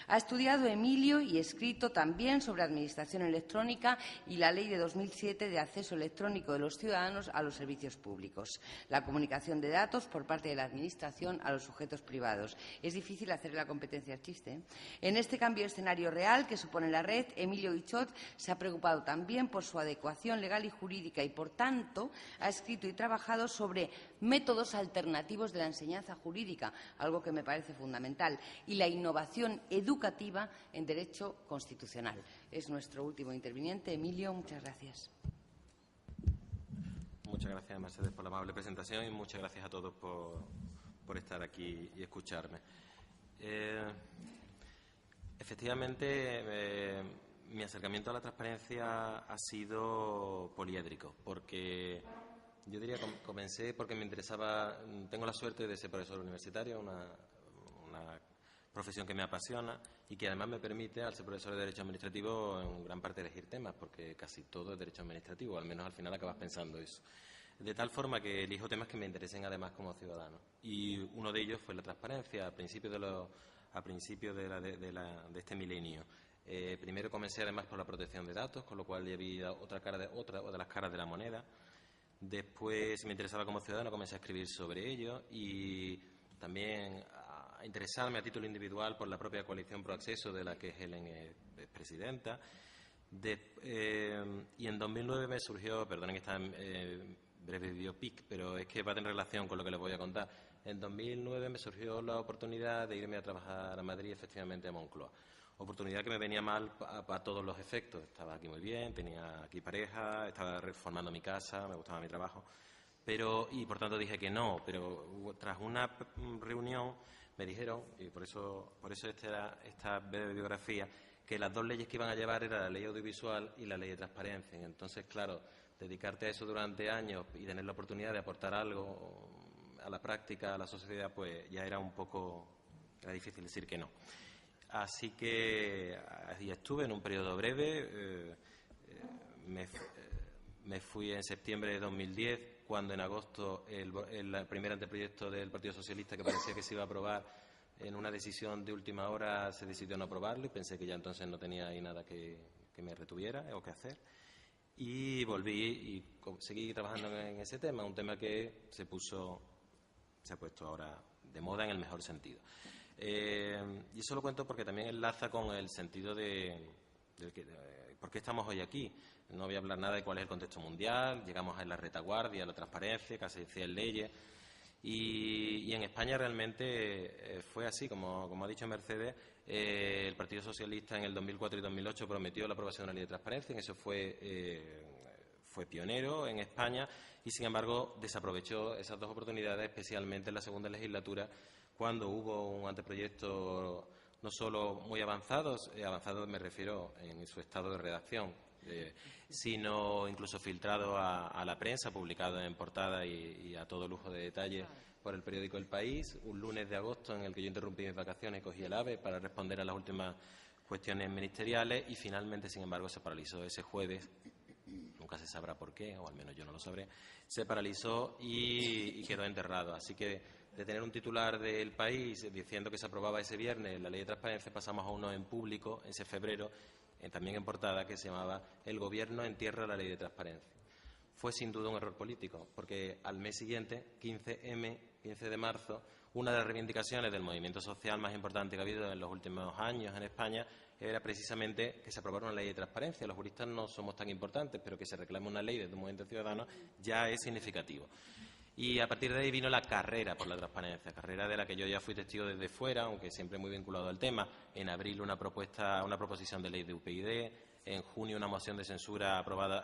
Ha estudiado Emilio y escrito también sobre administración electrónica y la Ley de 2007 de acceso electrónico de los ciudadanos a los servicios públicos, la comunicación de datos por parte de la Administración a los sujetos privados. Es difícil hacer la competencia al chiste, ¿eh? En este cambio de escenario real que supone la red, Emilio Guichot se ha preocupado también por su adecuación legal y jurídica y, por tanto, ha escrito y trabajado sobre métodos alternativos de la enseñanza jurídica, algo que me parece fundamental, y la innovación educativa en derecho constitucional. Es nuestro último interviniente. Emilio, muchas gracias. Muchas gracias, Mercedes, por la amable presentación y muchas gracias a todos por estar aquí y escucharme. Efectivamente, mi acercamiento a la transparencia ha sido poliédrico, porque yo diría que comencé porque me interesaba. Tengo la suerte de ser profesor universitario, una profesión que me apasiona y que además me permite, al ser profesor de Derecho Administrativo, en gran parte elegir temas, porque casi todo es Derecho Administrativo, al menos al final acabas pensando eso. De tal forma que elijo temas que me interesen además como ciudadano. Y uno de ellos fue la transparencia, a principios de este milenio. Primero comencé además por la protección de datos, con lo cual ya vi otra de las caras de la moneda. Después me interesaba como ciudadano, comencé a escribir sobre ello y también a interesarme a título individual por la propia coalición Pro Acceso, de la que Helen es presidenta. Y en 2009 me surgió, perdonen esta breve biopic, pero es que va a tener relación con lo que les voy a contar. En 2009 me surgió la oportunidad de irme a trabajar a Madrid, efectivamente a Moncloa. Oportunidad que me venía mal para todos los efectos. Estaba aquí muy bien, tenía aquí pareja, estaba reformando mi casa, me gustaba mi trabajo. Y por tanto dije que no, pero tras una reunión me dijeron, y por eso esta breve biografía, que las dos leyes que iban a llevar era la ley audiovisual y la ley de transparencia. Y entonces, claro, dedicarte a eso durante años y tener la oportunidad de aportar algo a la práctica, a la sociedad, pues ya era difícil decir que no. Así que ahí estuve en un periodo breve. Me fui en septiembre de 2010, cuando en agosto el primer anteproyecto del Partido Socialista, que parecía que se iba a aprobar, en una decisión de última hora se decidió no aprobarlo, y pensé que ya entonces no tenía ahí nada que me retuviera o que hacer. Y volví y seguí trabajando en ese tema, un tema que se ha puesto ahora de moda en el mejor sentido. Y eso lo cuento porque también enlaza con el sentido de por qué estamos hoy aquí. No voy a hablar nada de cuál es el contexto mundial, llegamos a la retaguardia, a la transparencia, casi 100 leyes. Y en España realmente fue así, como ha dicho Mercedes. El Partido Socialista en el 2004 y 2008 prometió la aprobación de una ley de transparencia, en eso fue pionero en España, y sin embargo desaprovechó esas dos oportunidades, especialmente en la segunda legislatura, cuando hubo un anteproyecto no solo muy avanzado me refiero en su estado de redacción, sino incluso filtrado a la prensa, publicado en portada y a todo lujo de detalle por el periódico El País, un lunes de agosto en el que yo interrumpí mis vacaciones y cogí el AVE para responder a las últimas cuestiones ministeriales, y finalmente, sin embargo, se paralizó ese jueves. Nunca se sabrá por qué, o al menos yo no lo sabré. Se paralizó y quedó enterrado. Así que de tener un titular del País diciendo que se aprobaba ese viernes la ley de transparencia, pasamos a uno en público, ese febrero, también en portada, que se llamaba "El Gobierno entierra la ley de transparencia". Fue sin duda un error político, porque al mes siguiente, 15 de marzo, una de las reivindicaciones del movimiento social más importante que ha habido en los últimos años en España era precisamente que se aprobara una ley de transparencia. Los juristas no somos tan importantes, pero que se reclame una ley desde un movimiento ciudadano ya es significativo. Y a partir de ahí vino la carrera por la transparencia, carrera de la que yo ya fui testigo desde fuera, aunque siempre muy vinculado al tema. En abril una proposición de ley de UPyD, en junio una moción de censura aprobada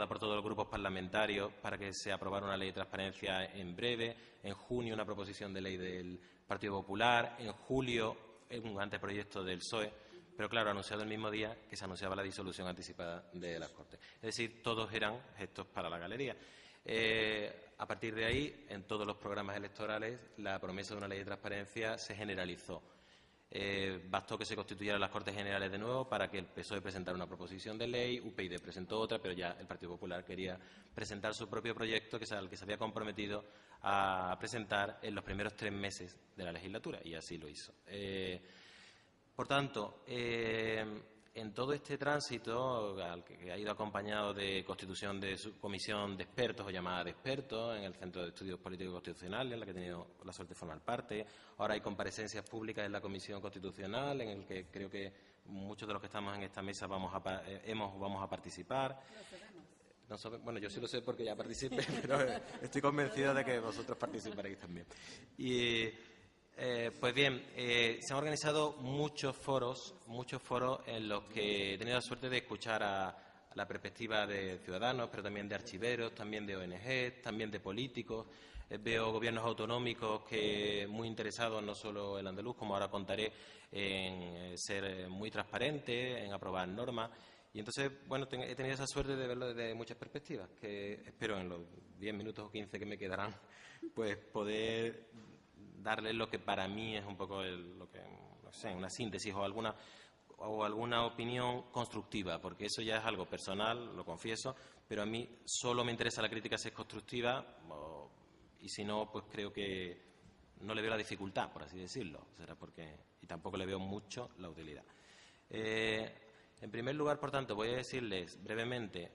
por todos los grupos parlamentarios para que se aprobara una ley de transparencia en breve, en junio una proposición de ley del Partido Popular, en julio un anteproyecto del PSOE, pero claro, anunciado el mismo día que se anunciaba la disolución anticipada de las Cortes. Es decir, todos eran gestos para la galería. A partir de ahí, en todos los programas electorales, la promesa de una ley de transparencia se generalizó. Bastó que se constituyeran las Cortes Generales de nuevo para que el PSOE presentara una proposición de ley, UPyD presentó otra, pero ya el Partido Popular quería presentar su propio proyecto, al que se había comprometido a presentar en los primeros 3 meses de la legislatura, y así lo hizo. Por tanto, en todo este tránsito, al que ha ido acompañado de constitución de su comisión de expertos o llamada de expertos en el Centro de Estudios Políticos Constitucionales, en la que he tenido la suerte de formar parte. Ahora hay comparecencias públicas en la Comisión Constitucional, en el que creo que muchos de los que estamos en esta mesa vamos a participar. Bueno, yo sí lo sé porque ya participé, pero estoy convencido de que vosotros participaréis también. Pues bien, se han organizado muchos foros en los que he tenido la suerte de escuchar a la perspectiva de ciudadanos, pero también de archiveros, también de ONG, también de políticos. Veo gobiernos autonómicos que muy interesados, no solo el andaluz, como ahora contaré, en ser muy transparentes, en aprobar normas. Y entonces, bueno, he tenido esa suerte de verlo desde muchas perspectivas, que espero en los 10 minutos o 15 que me quedarán, pues poder darles lo que para mí es un poco una síntesis o alguna opinión constructiva, porque eso ya es algo personal, lo confieso, pero a mí solo me interesa la crítica si es constructiva, y si no, pues creo que no le veo la dificultad, por así decirlo, y tampoco le veo mucho la utilidad. En primer lugar, por tanto, voy a decirles brevemente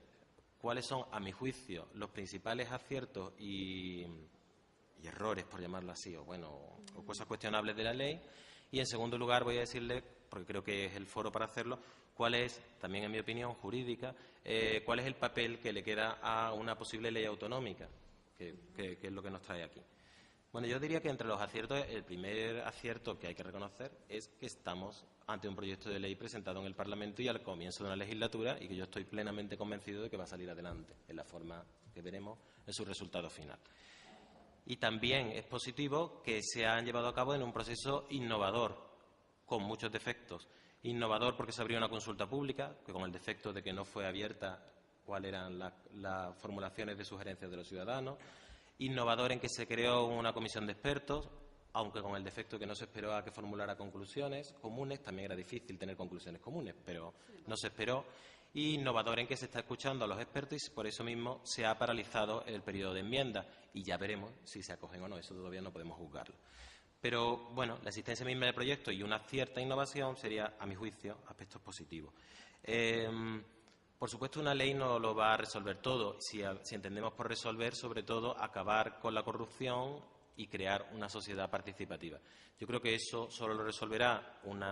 cuáles son, a mi juicio, los principales aciertos y errores, por llamarlo así, o cosas cuestionables de la ley, Y, en segundo lugar, voy a decirle, porque creo que es el foro para hacerlo, cuál es, también en mi opinión jurídica, cuál es el papel que le queda a una posible ley autonómica, que es lo que nos trae aquí. Bueno, yo diría que entre los aciertos, el primer acierto que hay que reconocer es que estamos ante un proyecto de ley presentado en el Parlamento y al comienzo de una legislatura, y que yo estoy plenamente convencido de que va a salir adelante en la forma que veremos en su resultado final. Y también es positivo que se han llevado a cabo en un proceso innovador, con muchos defectos. Innovador porque se abrió una consulta pública, que con el defecto de que no fue abierta cuáles eran las formulaciones de sugerencias de los ciudadanos. Innovador en que se creó una comisión de expertos, aunque con el defecto que no se esperó a que formulara conclusiones comunes. También era difícil tener conclusiones comunes, pero no se esperó. Y innovador en que se está escuchando a los expertos y por eso mismo se ha paralizado el periodo de enmienda. Y ya veremos si se acogen o no, eso todavía no podemos juzgarlo. Pero, bueno, la existencia misma del proyecto y una cierta innovación sería, a mi juicio, aspectos positivos. Por supuesto, una ley no lo va a resolver todo. Si entendemos por resolver, sobre todo, acabar con la corrupción y crear una sociedad participativa. Yo creo que eso solo lo resolverá un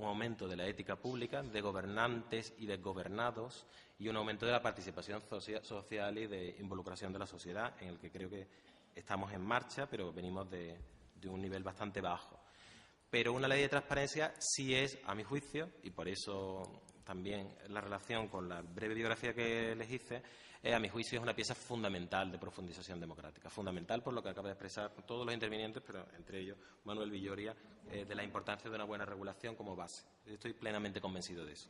aumento de la ética pública, de gobernantes y de gobernados, y un aumento de la participación social y de involucración de la sociedad, en el que creo que estamos en marcha, pero venimos de un nivel bastante bajo. Pero una ley de transparencia sí es, a mi juicio, y por eso también la relación con la breve biografía que les hice, a mi juicio es una pieza fundamental de profundización democrática. Fundamental por lo que acaba de expresar todos los intervinientes, pero entre ellos Manuel Villoria, de la importancia de una buena regulación como base. Estoy plenamente convencido de eso.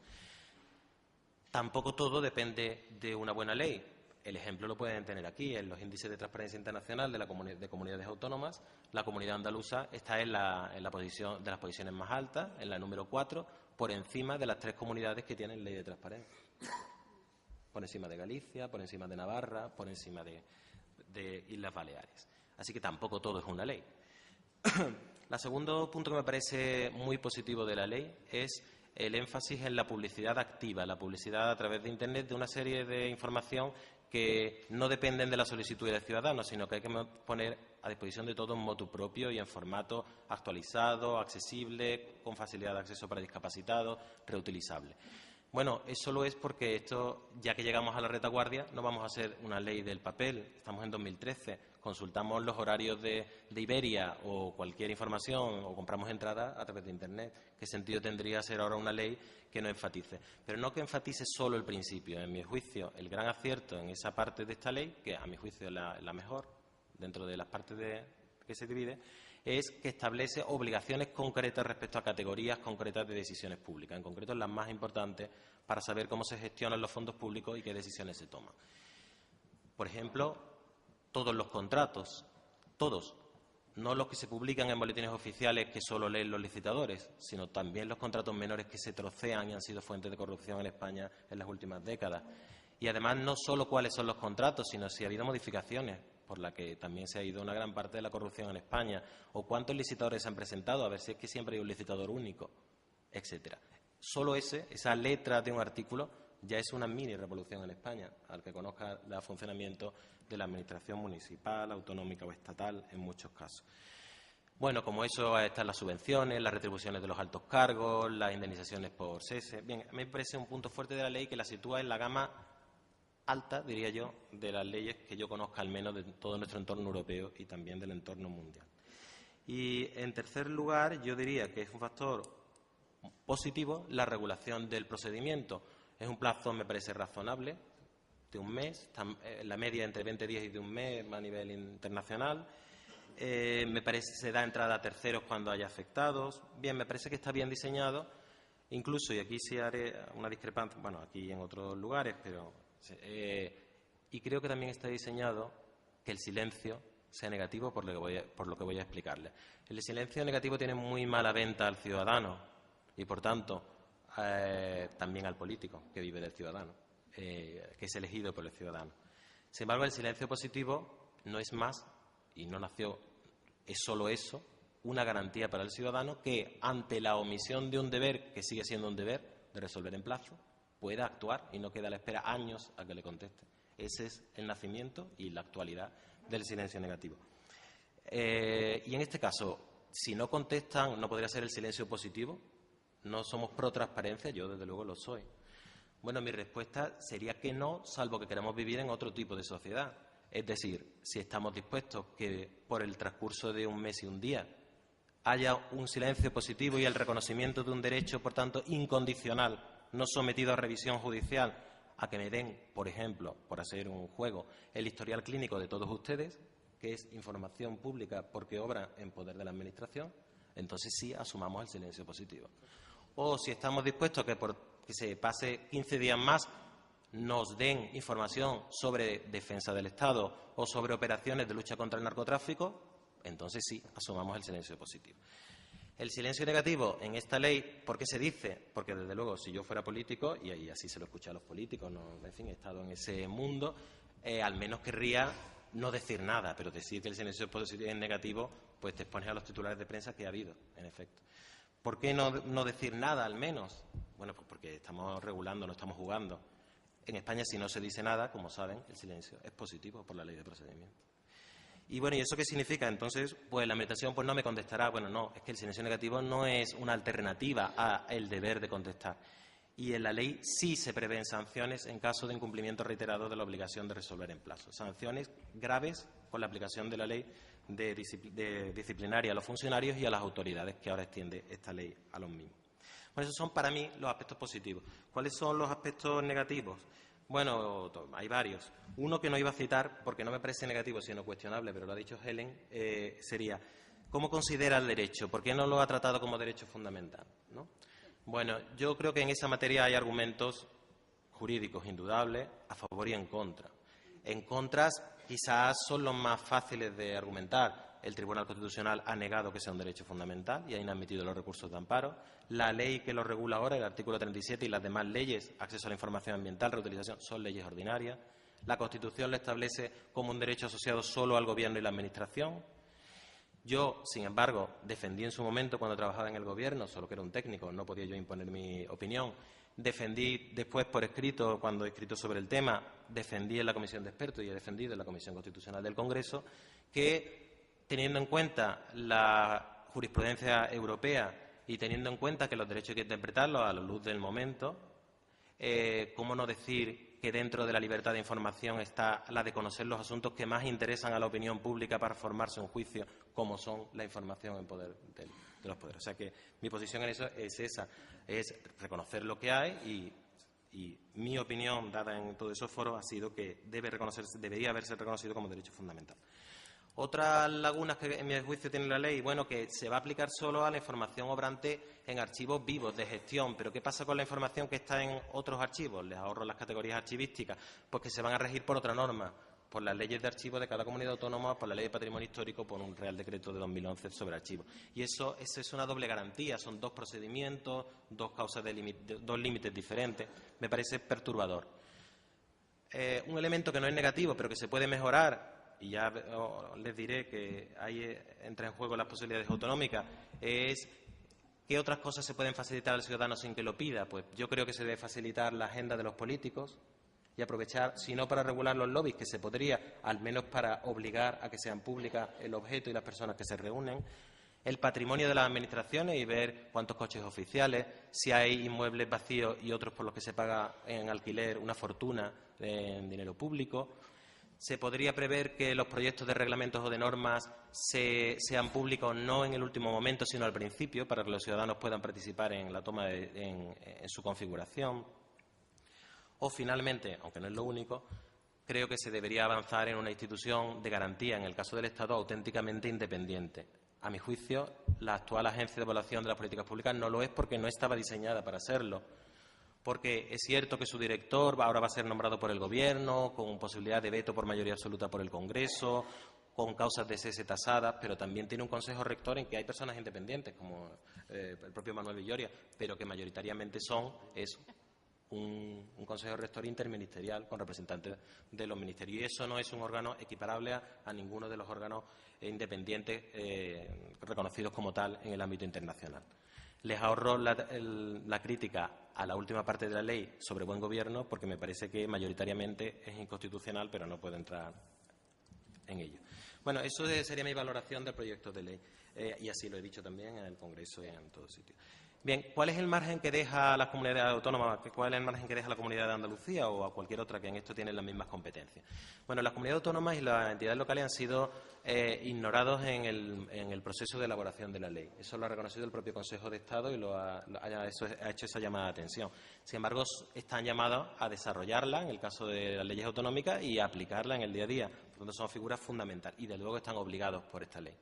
Tampoco todo depende de una buena ley. El ejemplo lo pueden tener aquí, en los índices de transparencia internacional de comunidades autónomas. La comunidad andaluza está en la posición de las posiciones más altas, en la número 4, por encima de las 3 comunidades que tienen ley de transparencia. Por encima de Galicia, por encima de Navarra, por encima de Islas Baleares. Así que tampoco todo es una ley. El segundo punto que me parece muy positivo de la ley es el énfasis en la publicidad activa, la publicidad a través de Internet de una serie de información que no dependen de la solicitud del ciudadano, sino que hay que poner a disposición de todos en motu propio y en formato actualizado, accesible, con facilidad de acceso para discapacitados, reutilizable. Bueno, eso lo es porque esto, ya que llegamos a la retaguardia, no vamos a hacer una ley del papel. Estamos en 2013, consultamos los horarios de Iberia o cualquier información o compramos entradas a través de Internet. ¿Qué sentido tendría ser ahora una ley que no enfatice? Pero no que enfatice solo el principio. En mi juicio, el gran acierto en esa parte de esta ley, que a mi juicio es la mejor dentro de las partes que se divide, es que establece obligaciones concretas respecto a categorías concretas de decisiones públicas, en concreto las más importantes para saber cómo se gestionan los fondos públicos y qué decisiones se toman. Por ejemplo, todos los contratos, todos, no los que se publican en boletines oficiales que solo leen los licitadores, sino también los contratos menores que se trocean y han sido fuentes de corrupción en España en las últimas décadas. Y además no solo cuáles son los contratos, sino si ha habido modificaciones, por la que también se ha ido una gran parte de la corrupción en España, o cuántos licitadores se han presentado, a ver si es que siempre hay un licitador único, etcétera. Solo esa letra de un artículo ya es una mini revolución en España, al que conozca el funcionamiento de la administración municipal, autonómica o estatal en muchos casos. Bueno, como eso están las subvenciones, las retribuciones de los altos cargos, las indemnizaciones por cese. Bien, a mí me parece un punto fuerte de la ley que la sitúa en la gama alta, diría yo, de las leyes que yo conozca, al menos de todo nuestro entorno europeo y también del entorno mundial. Y, en tercer lugar, yo diría que es un factor positivo la regulación del procedimiento. Es un plazo, me parece, razonable, de un mes, la media entre 20 días y de un mes a nivel internacional. Me parece que se da entrada a terceros cuando haya afectados. Bien, me parece que está bien diseñado, incluso, y aquí sí haré una discrepancia, bueno, aquí y en otros lugares, pero y creo que también está diseñado que el silencio sea negativo por lo que voy a explicarle. El silencio negativo tiene muy mala venta al ciudadano y, por tanto, también al político que vive del ciudadano, que es elegido por el ciudadano. Sin embargo, el silencio positivo no es más, y no nació, es solo eso, una garantía para el ciudadano que, ante la omisión de un deber, que sigue siendo un deber, de resolver en plazo, pueda actuar y no quede a la espera años a que le conteste. Ese es el nacimiento y la actualidad del silencio negativo. Y en este caso, si no contestan, ¿no podría ser el silencio positivo? ¿No somos pro transparencia? Yo, desde luego, lo soy. Bueno, mi respuesta sería que no, salvo que queramos vivir en otro tipo de sociedad. Es decir, si estamos dispuestos que por el transcurso de un mes y un día haya un silencio positivo y el reconocimiento de un derecho, por tanto, incondicional, no sometido a revisión judicial, a que me den, por ejemplo, por hacer un juego, el historial clínico de todos ustedes, que es información pública porque obra en poder de la Administración, entonces sí asumamos el silencio positivo. O si estamos dispuestos a que se pase 15 días más, nos den información sobre defensa del Estado o sobre operaciones de lucha contra el narcotráfico, entonces sí asumamos el silencio positivo. El silencio negativo en esta ley, ¿por qué se dice? Porque, desde luego, si yo fuera político, y ahí así se lo escuché a los políticos, no, en fin, he estado en ese mundo, al menos querría no decir nada, pero decir que el silencio positivo es negativo, pues te expones a los titulares de prensa que ha habido, en efecto. ¿Por qué no decir nada, al menos? Bueno, pues porque estamos regulando, no estamos jugando. En España, si no se dice nada, como saben, el silencio es positivo por la ley de procedimiento. Y bueno, ¿y eso qué significa? Entonces, pues la Administración pues no me contestará. Bueno, no, es que el silencio negativo no es una alternativa al deber de contestar. Y en la ley sí se prevén sanciones en caso de incumplimiento reiterado de la obligación de resolver en plazo. Sanciones graves con la aplicación de la ley de disciplinaria a los funcionarios y a las autoridades que ahora extiende esta ley a los mismos. Bueno, esos son para mí los aspectos positivos. ¿Cuáles son los aspectos negativos? Bueno, hay varios. Uno que no iba a citar, porque no me parece negativo, sino cuestionable, pero lo ha dicho Helen, sería ¿cómo considera el derecho? ¿Por qué no lo ha tratado como derecho fundamental? ¿No? Bueno, yo creo que en esa materia hay argumentos jurídicos indudables a favor y en contra. En contras quizás son los más fáciles de argumentar. El Tribunal Constitucional ha negado que sea un derecho fundamental y ha inadmitido los recursos de amparo. La ley que lo regula ahora, el artículo 37 y las demás leyes, acceso a la información ambiental, reutilización, son leyes ordinarias. La Constitución lo establece como un derecho asociado solo al Gobierno y la Administración. Yo, sin embargo, defendí en su momento, cuando trabajaba en el Gobierno, solo que era un técnico, no podía yo imponer mi opinión, defendí después por escrito, cuando he escrito sobre el tema, defendí en la Comisión de Expertos y he defendido en la Comisión Constitucional del Congreso, que teniendo en cuenta la jurisprudencia europea y teniendo en cuenta que los derechos hay que interpretarlos a la luz del momento, ¿cómo no decir que dentro de la libertad de información está la de conocer los asuntos que más interesan a la opinión pública para formarse un juicio, como son la información en poder de los poderes? O sea que mi posición en eso es esa, es reconocer lo que hay y mi opinión, dada en todos esos foros, ha sido que debería haberse reconocido como derecho fundamental. Otras lagunas que, en mi juicio, tiene la ley, bueno, que se va a aplicar solo a la información obrante en archivos vivos de gestión. Pero ¿qué pasa con la información que está en otros archivos? Les ahorro las categorías archivísticas, pues que se van a regir por otra norma, por las leyes de archivo de cada comunidad autónoma, por la ley de patrimonio histórico, por un Real Decreto de 2011 sobre archivos. Y eso es una doble garantía, son dos procedimientos, dos causas dos límites diferentes. Me parece perturbador. Un elemento que no es negativo, pero que se puede mejorar, y ya les diré que ahí entra en juego las posibilidades autonómicas, es ¿qué otras cosas se pueden facilitar al ciudadano sin que lo pida? Pues yo creo que se debe facilitar la agenda de los políticos y aprovechar, si no para regular los lobbies, que se podría, al menos para obligar a que sean públicas el objeto y las personas que se reúnen, el patrimonio de las administraciones y ver cuántos coches oficiales, si hay inmuebles vacíos y otros por los que se paga en alquiler una fortuna en dinero público. Se podría prever que los proyectos de reglamentos o de normas sean públicos no en el último momento, sino al principio, para que los ciudadanos puedan participar en la toma en su configuración. O, finalmente, aunque no es lo único, creo que se debería avanzar en una institución de garantía, en el caso del Estado, auténticamente independiente. A mi juicio, la actual Agencia de Evaluación de las Políticas Públicas no lo es porque no estaba diseñada para serlo. Porque es cierto que su director ahora va a ser nombrado por el Gobierno, con posibilidad de veto por mayoría absoluta por el Congreso, con causas de cese tasadas, pero también tiene un consejo rector en que hay personas independientes, como el propio Manuel Villoria, pero que mayoritariamente es un consejo rector interministerial con representantes de los ministerios. Y eso no es un órgano equiparable a ninguno de los órganos independientes reconocidos como tal en el ámbito internacional. Les ahorro la crítica a la última parte de la ley sobre buen gobierno porque me parece que mayoritariamente es inconstitucional, pero no puedo entrar en ello. Bueno, eso sería mi valoración del proyecto de ley. Y así lo he dicho también en el Congreso y en todo sitio. Bien, ¿cuál es el margen que deja las comunidades autónomas? ¿Cuál es el margen que deja la Comunidad de Andalucía o a cualquier otra que en esto tiene las mismas competencias? Bueno, las comunidades autónomas y las entidades locales han sido ignorados en el proceso de elaboración de la ley. Eso lo ha reconocido el propio Consejo de Estado y ha hecho esa llamada de atención. Sin embargo, están llamados a desarrollarla, en el caso de las leyes autonómicas, y a aplicarla en el día a día. Por lo tanto, son figuras fundamentales y, desde luego, están obligados por esta ley.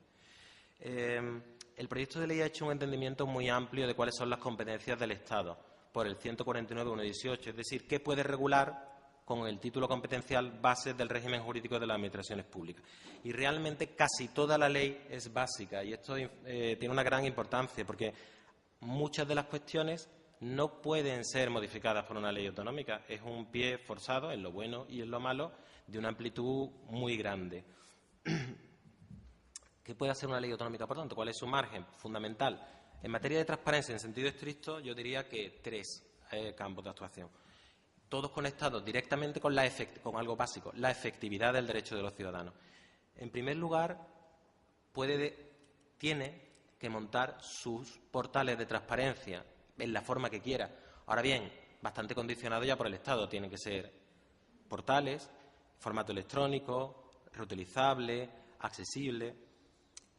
El proyecto de ley ha hecho un entendimiento muy amplio de cuáles son las competencias del Estado por el 149.1.18, es decir, qué puede regular con el título competencial bases del régimen jurídico de las administraciones públicas. Y realmente casi toda la ley es básica y esto tiene una gran importancia porque muchas de las cuestiones no pueden ser modificadas por una ley autonómica. Es un pie forzado en lo bueno y en lo malo de una amplitud muy grande. ¿Qué puede hacer una ley autonómica, por tanto? ¿Cuál es su margen fundamental? En materia de transparencia, en sentido estricto, yo diría que 3 campos de actuación. Todos conectados directamente con algo básico, la efectividad del derecho de los ciudadanos. En primer lugar, tiene que montar sus portales de transparencia en la forma que quiera. Ahora bien, bastante condicionado ya por el Estado. Tienen que ser portales, formato electrónico, reutilizable, accesible.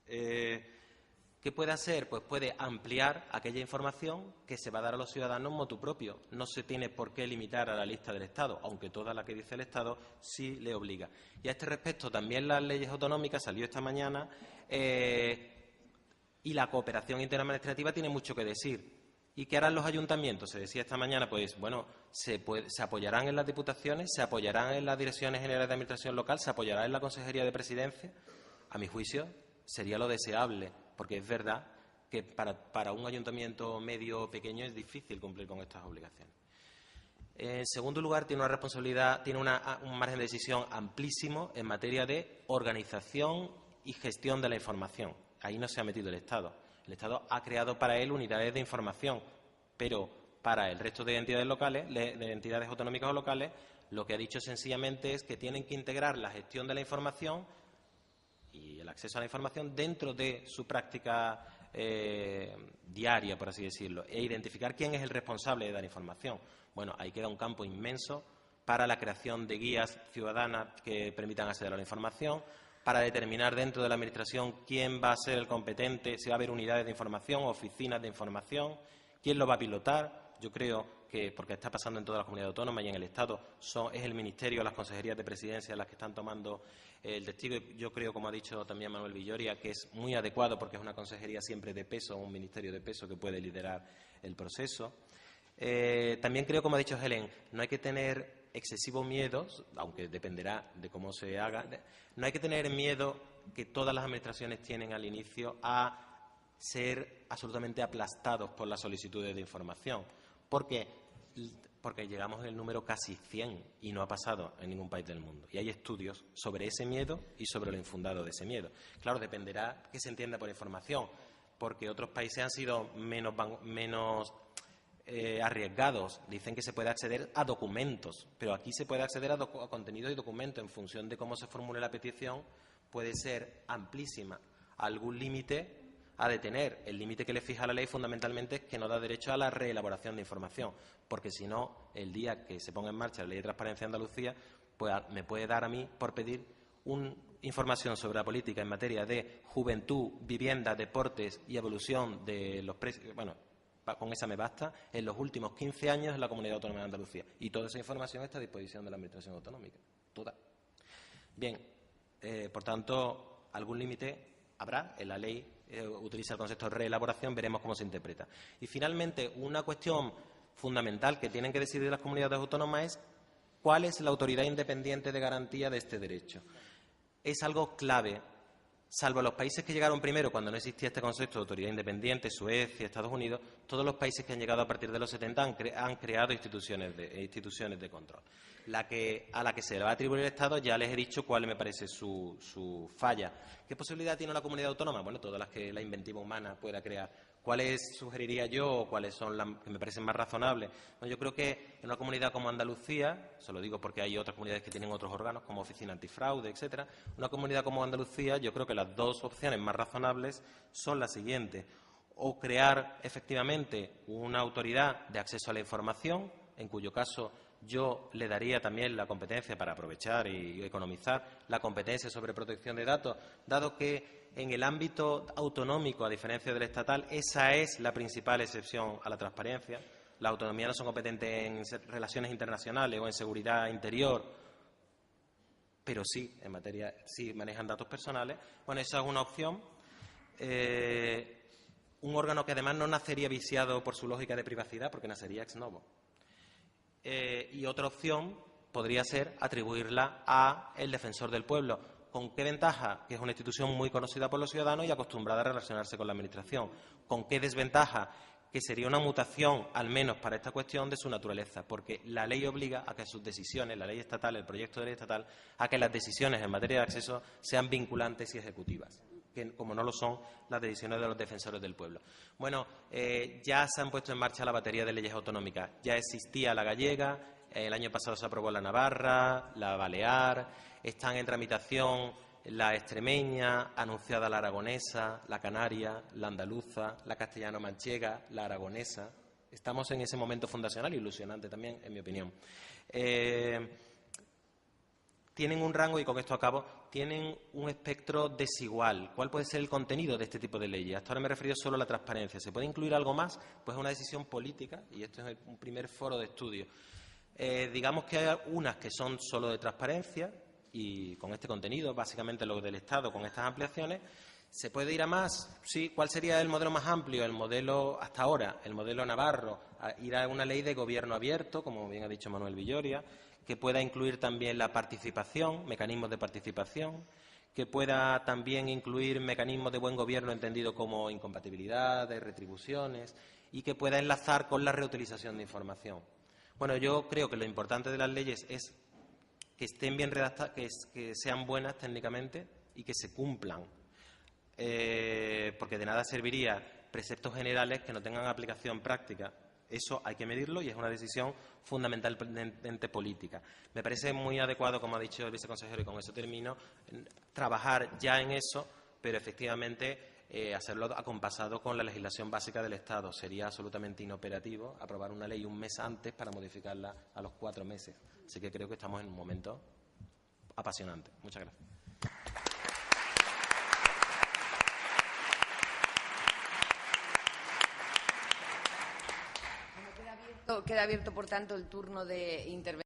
¿Qué puede hacer? Pues puede ampliar aquella información que se va a dar a los ciudadanos motu propio. No se tiene por qué limitar a la lista del Estado, aunque toda la que dice el Estado sí le obliga. Y a este respecto también las leyes autonómicas, salió esta mañana, y la cooperación interadministrativa tiene mucho que decir. ¿Y qué harán los ayuntamientos? Se decía esta mañana, pues bueno, se apoyarán en las diputaciones, se apoyarán en las direcciones generales de administración local, se apoyarán en la Consejería de Presidencia. A mi juicio, sería lo deseable, porque es verdad que para un ayuntamiento medio o pequeño es difícil cumplir con estas obligaciones. En segundo lugar, tiene una responsabilidad, tiene un margen de decisión amplísimo en materia de organización y gestión de la información. Ahí no se ha metido el Estado. El Estado ha creado para él unidades de información, pero para el resto de entidades locales, de entidades autonómicas o locales, lo que ha dicho sencillamente es que tienen que integrar la gestión de la información y el acceso a la información dentro de su práctica diaria, por así decirlo, e identificar quién es el responsable de dar información. Bueno, ahí queda un campo inmenso para la creación de guías ciudadanas que permitan acceder a la información, para determinar dentro de la Administración quién va a ser el competente, si va a haber unidades de información, oficinas de información, quién lo va a pilotar. Yo creo que, porque está pasando en todas las comunidades autónomas y en el Estado, es el Ministerio, las consejerías de presidencia las que están tomando el testigo. Yo creo, como ha dicho también Manuel Villoria, que es muy adecuado porque es una consejería siempre de peso, un ministerio de peso que puede liderar el proceso. También creo, como ha dicho Helen, no hay que tener excesivo miedo, aunque dependerá de cómo se haga, no hay que tener miedo que todas las administraciones tienen al inicio a ser absolutamente aplastados por las solicitudes de información, porque llegamos en el número casi 100 y no ha pasado en ningún país del mundo. Y hay estudios sobre ese miedo y sobre lo infundado de ese miedo. Claro, dependerá qué se entienda por información, porque otros países han sido menos arriesgados. Dicen que se puede acceder a documentos, pero aquí se puede acceder a contenidos y documentos en función de cómo se formule la petición. Puede ser amplísima. Algún límite ha de tener. El límite que le fija la ley fundamentalmente es que no da derecho a la reelaboración de información, porque si no, el día que se ponga en marcha la Ley de Transparencia de Andalucía, pues me puede dar a mí por pedir información sobre la política en materia de juventud, vivienda, deportes y evolución de los precios. Bueno, con esa me basta, en los últimos 15 años en la Comunidad Autónoma de Andalucía. Y toda esa información está a disposición de la Administración Autonómica. Toda. Bien, por tanto, algún límite habrá. En la ley utiliza el concepto de reelaboración, veremos cómo se interpreta. Y finalmente, una cuestión fundamental que tienen que decidir las comunidades autónomas es cuál es la autoridad independiente de garantía de este derecho. Es algo clave. Salvo los países que llegaron primero cuando no existía este concepto de autoridad independiente, Suecia, Estados Unidos, todos los países que han llegado a partir de los 70 han creado instituciones de control. A la que se le va a atribuir el Estado, ya les he dicho cuál me parece su falla. ¿Qué posibilidad tiene la comunidad autónoma? Bueno, todas las que la inventiva humana pueda crear. ¿Cuáles sugeriría yo o cuáles son las que me parecen más razonables? Bueno, yo creo que en una comunidad como Andalucía, se lo digo porque hay otras comunidades que tienen otros órganos como Oficina Antifraude, etcétera, una comunidad como Andalucía, yo creo que las dos opciones más razonables son las siguientes: o crear efectivamente una autoridad de acceso a la información, en cuyo caso yo le daría también la competencia para aprovechar y economizar la competencia sobre protección de datos, dado que en el ámbito autonómico, a diferencia del estatal, esa es la principal excepción a la transparencia. Las autonomías no son competentes en relaciones internacionales o en seguridad interior, pero sí, en materia, sí manejan datos personales. Bueno, esa es una opción. Un órgano que además no nacería viciado por su lógica de privacidad, porque nacería ex novo. Y otra opción podría ser atribuirla a el Defensor del Pueblo. ¿Con qué ventaja? Que es una institución muy conocida por los ciudadanos y acostumbrada a relacionarse con la Administración. ¿Con qué desventaja? Que sería una mutación, al menos para esta cuestión, de su naturaleza, porque la ley obliga a que sus decisiones, la ley estatal, el proyecto de ley estatal, a que las decisiones en materia de acceso sean vinculantes y ejecutivas, que como no lo son las decisiones de los defensores del pueblo. Bueno, ya se han puesto en marcha la batería de leyes autonómicas. Ya existía la gallega, el año pasado se aprobó la navarra, la balear, están en tramitación la extremeña, anunciada la aragonesa, la canaria, la andaluza, la castellano-manchega, la aragonesa. Estamos en ese momento fundacional, ilusionante también, en mi opinión. Tienen un rango, y con esto acabo, tienen un espectro desigual. ¿Cuál puede ser el contenido de este tipo de leyes? Hasta ahora me he referido solo a la transparencia. ¿Se puede incluir algo más? Pues es una decisión política, y esto es un primer foro de estudio. Digamos que hay unas que son solo de transparencia, y con este contenido, básicamente lo del Estado, con estas ampliaciones. ¿Se puede ir a más? Sí. ¿Cuál sería el modelo más amplio? El modelo, hasta ahora, el modelo navarro, ir a una ley de gobierno abierto, como bien ha dicho Manuel Villoria, que pueda incluir también la participación, mecanismos de participación, que pueda también incluir mecanismos de buen gobierno entendido como incompatibilidad, de retribuciones, y que pueda enlazar con la reutilización de información. Bueno, yo creo que lo importante de las leyes es que estén bien redactadas, que sean buenas técnicamente y que se cumplan, porque de nada serviría preceptos generales que no tengan aplicación práctica. Eso hay que medirlo y es una decisión fundamentalmente política. Me parece muy adecuado, como ha dicho el viceconsejero, y con eso termino, trabajar ya en eso, pero efectivamente hacerlo acompasado con la legislación básica del Estado. Sería absolutamente inoperativo aprobar una ley un mes antes para modificarla a los 4 meses. Así que creo que estamos en un momento apasionante. Muchas gracias. Queda abierto, por tanto, el turno de intervención.